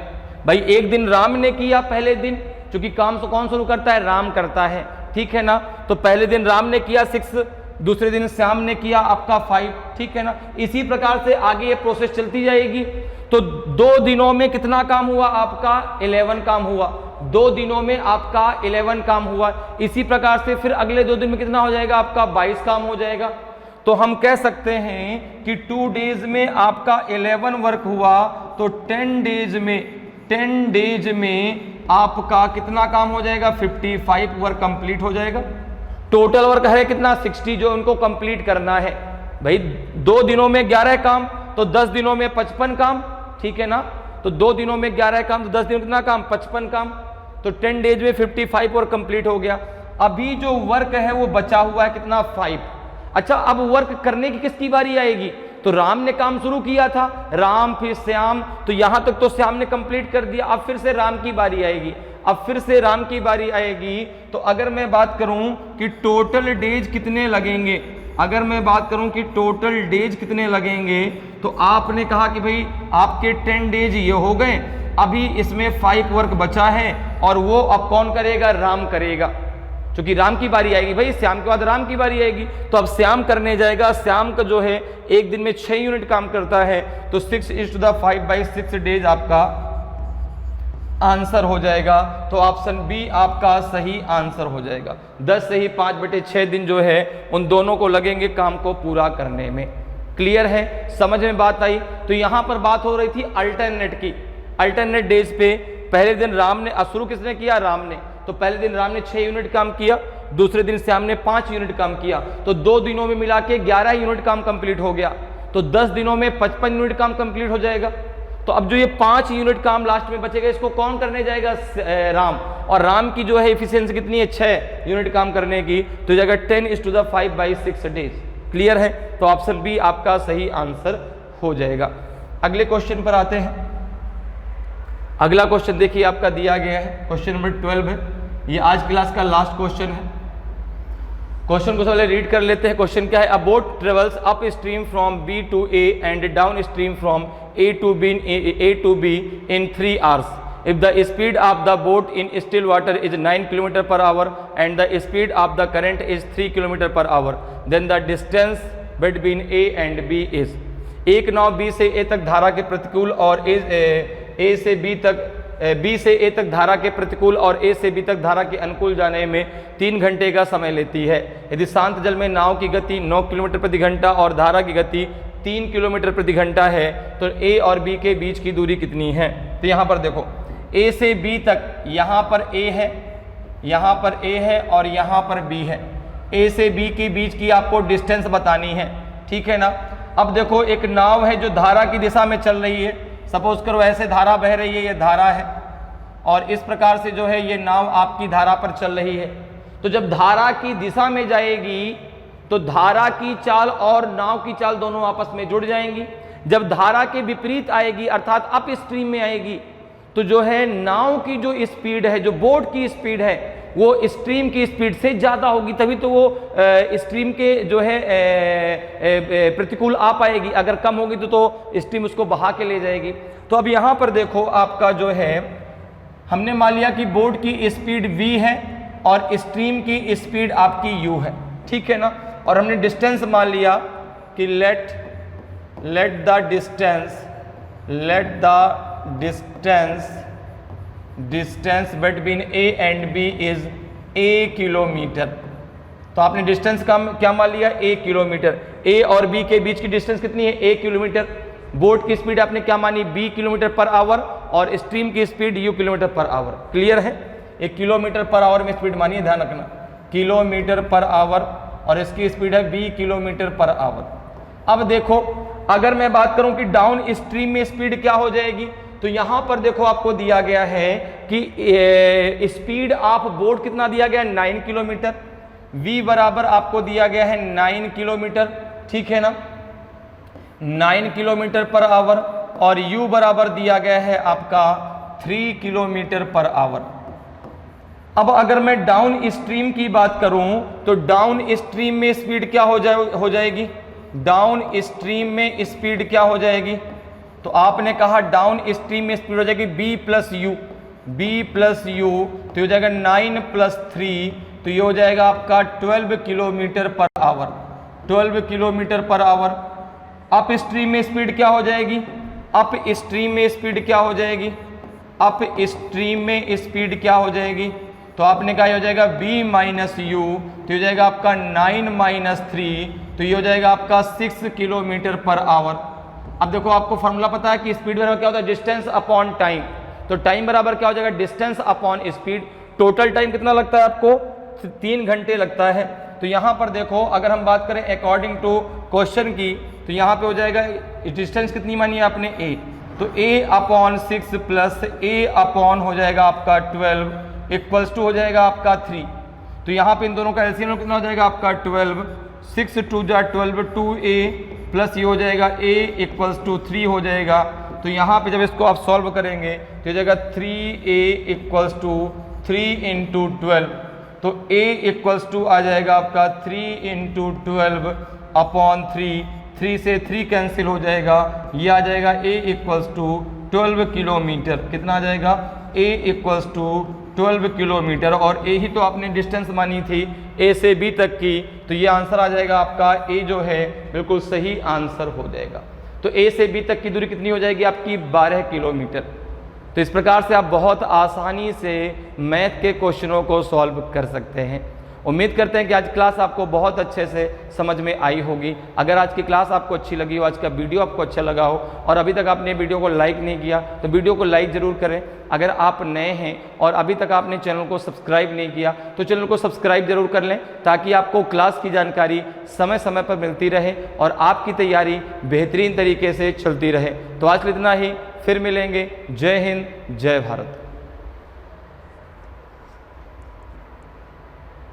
भाई एक दिन राम ने किया पहले दिन, क्योंकि काम तो कौन शुरू करता है, राम करता है, ठीक है ना। तो पहले दिन राम ने किया 6, दूसरे दिन श्याम ने किया आपका 5, ठीक है ना। इसी प्रकार से आगे ये प्रोसेस चलती जाएगी। तो 2 दिनों में कितना काम हुआ आपका, 11 काम हुआ। 2 दिनों में आपका 11 काम हुआ। इसी प्रकार से फिर अगले 2 दिन में कितना हो जाएगा आपका, 22 काम हो जाएगा। तो हम कह सकते हैं कि 2 डेज में आपका 11 वर्क हुआ, तो 10 डेज में आपका कितना काम हो जाएगा, 55 वर्क कंप्लीट हो जाएगा। टोटल वर्क है कितना, 60 जो उनको कंप्लीट करना है। भाई 2 दिनों में 11 काम, तो 10 दिनों में 55 काम, ठीक है ना। तो 2 दिनों में 11 काम, तो 10 दिनों में कितना काम, 55 काम। तो 10 डेज में 55 वर्क कंप्लीट हो गया। अभी जो वर्क है वो बचा हुआ है कितना, 5। अच्छा, अब वर्क करने की किसकी बारी आएगी, तो राम ने काम शुरू किया था, राम फिर श्याम, तो यहां तक तो श्याम ने कंप्लीट कर दिया। अब फिर से राम की बारी आएगी, तो अगर मैं बात करूं कि टोटल डेज कितने लगेंगे, तो आपने कहा कि भाई आपके 10 डेज ये हो गए, अभी इसमें 5 वर्क बचा है, और वो अब कौन करेगा, राम करेगा, क्योंकि राम की बारी आएगी। भाई श्याम के बाद राम की बारी आएगी, तो अब श्याम करने जाएगा। श्याम का जो है एक दिन में 6 यूनिट काम करता है, तो 6⁵ डेज आपका आंसर हो जाएगा। तो ऑप्शन बी आपका सही आंसर हो जाएगा। 10 से ही 5/6 दिन जो है उन दोनों को लगेंगे काम को पूरा करने में। क्लियर है, समझ में बात आई। तो यहां पर बात हो रही थी अल्टरनेट की। अल्टरनेट डेज पे पहले दिन राम ने, शुरू किसने किया, राम ने, तो पहले दिन राम ने 6 यूनिट काम किया, दूसरे दिन श्याम ने 5 यूनिट काम किया, तो 2 दिनों में मिला के 11 यूनिट काम कंप्लीट हो गया। तो 10 दिनों में 55 यूनिट काम कंप्लीट हो जाएगा। तो अब जो ये 5 यूनिट काम लास्ट में बचेगा, इसको कौन करने जाएगा, राम। और राम की जो है इफिशियंसी कितनी है, 6 यूनिट काम करने की, तो जाएगा 10⁵ 6 डेज। क्लियर है, तो ऑप्शन बी आपका सही आंसर हो जाएगा। अगले क्वेश्चन पर आते हैं। अगला क्वेश्चन देखिए आपका दिया गया है, क्वेश्चन नंबर 12 है, ये आज क्लास का लास्ट क्वेश्चन है। क्वेश्चन को पहले रीड कर लेते हैं। क्वेश्चन क्या है? A boat travels up stream from B to A and down stream from A to B in 3 hours. If the speed of the boat in still water is 9 km per hour and the speed of the current is 3 km per hour, then the distance between A and B is। एक नाव B से A तक धारा के प्रतिकूल और A से B तक B से A तक धारा के प्रतिकूल और A से B तक धारा के अनुकूल जाने में 3 घंटे का समय लेती है। यदि शांत जल में नाव की गति 9 किलोमीटर प्रति घंटा और धारा की गति 3 किलोमीटर प्रति घंटा है तो A और B के बीच की दूरी कितनी है? तो यहाँ पर देखो A से B तक, यहाँ पर A है, यहाँ पर A है और यहाँ पर B है। A से B के बीच की आपको डिस्टेंस बतानी है, ठीक है ना। अब देखो एक नाव है जो धारा की दिशा में चल रही है, सपोज करो ऐसे धारा बह रही है, ये धारा है और इस प्रकार से जो है ये नाव आपकी धारा पर चल रही है। तो जब धारा की दिशा में जाएगी तो धारा की चाल और नाव की चाल दोनों आपस में जुड़ जाएंगी। जब धारा के विपरीत आएगी अर्थात अप स्ट्रीम में आएगी तो जो है नाव की जो स्पीड है, जो बोट की स्पीड है, वो स्ट्रीम की स्पीड से ज़्यादा होगी, तभी तो वो स्ट्रीम के जो है प्रतिकूल आ पाएगी। अगर कम होगी तो स्ट्रीम उसको बहा के ले जाएगी। तो अब यहाँ पर देखो आपका जो है हमने मान लिया कि बोट की स्पीड v है और स्ट्रीम की स्पीड आपकी u है, ठीक है ना। और हमने डिस्टेंस मान लिया कि let the distance between A and B is A kilometre. तो आपने डिस्टेंस का क्या मान लिया? A kilometre. A और B के बीच की डिस्टेंस कितनी है? A kilometre. बोट की स्पीड आपने क्या मानी? B किलोमीटर पर आवर और स्ट्रीम की speed U kilometre per hour. Clear है? 1 किलोमीटर पर आवर में स्पीड मानिए, ध्यान रखना, किलोमीटर पर आवर और इसकी स्पीड है B किलोमीटर पर आवर। अब देखो अगर मैं बात करूं कि डाउन स्ट्रीम में स्पीड क्या हो जाएगी, तो यहां पर देखो आपको दिया गया है कि स्पीड ऑफ बोट कितना दिया गया है? 9 किलोमीटर। V बराबर आपको दिया गया है 9 किलोमीटर, ठीक है ना, 9 किलोमीटर पर आवर और U बराबर दिया गया है आपका 3 किलोमीटर पर आवर। अब अगर मैं डाउन स्ट्रीम की बात करूं तो डाउन स्ट्रीम में स्पीड क्या हो जाएगी? डाउन स्ट्रीम में स्पीड क्या हो जाएगी? तो आपने कहा डाउन स्ट्रीम में स्पीड हो जाएगी B प्लस U, तो हो जाएगा 9 प्लस 3, तो ये हो जाएगा आपका 12 kilometre per hour, 12 kilometre per hour. Up stream में स्पीड क्या हो जाएगी? अप स्ट्रीम में स्पीड क्या हो जाएगी? अप स्ट्रीम में स्पीड क्या हो जाएगी? तो आपने कहा हो जाएगा B माइनस U, तो हो जाएगा आपका 9 माइनस 3, तो ये हो जाएगा आपका 6 किलोमीटर पर आवर। अब देखो आपको फॉर्मूला पता है कि स्पीड बराबर क्या होता है? Distance upon time. तो टाइम बराबर क्या हो जाएगा? Distance upon speed. Total time कितना लगता है आपको? 3 घंटे लगता है। तो यहाँ पर देखो अगर हम बात करें अकॉर्डिंग टू क्वेश्चन की, तो यहाँ पे हो जाएगा डिस्टेंस कितनी मानी है आपने? A, तो A upon 6 plus A upon हो जाएगा आपका 12 इक्वल्स टू हो जाएगा आपका 3। तो यहाँ पे इन दोनों का एलसीएम कितना हो जाएगा आपका 12, 6 2 जा 12, 2A प्लस ये हो जाएगा A इक्वल्स टू 3 हो जाएगा। तो यहाँ पे जब इसको आप सॉल्व करेंगे तो हो जाएगा 3A इक्वल्स टू 3 इंटू 12, तो A इक्वल्स टू आ जाएगा आपका 3 इंटू 12 अपॉन 3 से 3 कैंसिल हो जाएगा, ये आ जाएगा A इक्वल्स टू 12 किलोमीटर। कितना आ जाएगा? A equals to 12 kilometre. और A ही तो आपने डिस्टेंस मानी थी A से B तक की, तो ये आंसर आ जाएगा आपका A जो है बिल्कुल सही आंसर हो जाएगा। तो A से B तक की दूरी कितनी हो जाएगी आपकी? 12 किलोमीटर। तो इस प्रकार से आप बहुत आसानी से मैथ के क्वेश्चनों को सॉल्व कर सकते हैं। उम्मीद करते हैं कि आज क्लास आपको बहुत अच्छे से समझ में आई होगी। अगर आज की क्लास आपको अच्छी लगी हो, आज का वीडियो आपको अच्छा लगा हो और अभी तक आपने वीडियो को लाइक नहीं किया तो वीडियो को लाइक ज़रूर करें। अगर आप नए हैं और अभी तक आपने चैनल को सब्सक्राइब नहीं किया तो चैनल को सब्सक्राइब जरूर कर लें, ताकि आपको क्लास की जानकारी समय समय पर मिलती रहे और आपकी तैयारी बेहतरीन तरीके से चलती रहे। तो आज इतना ही, फिर मिलेंगे। जय हिंद, जय भारत।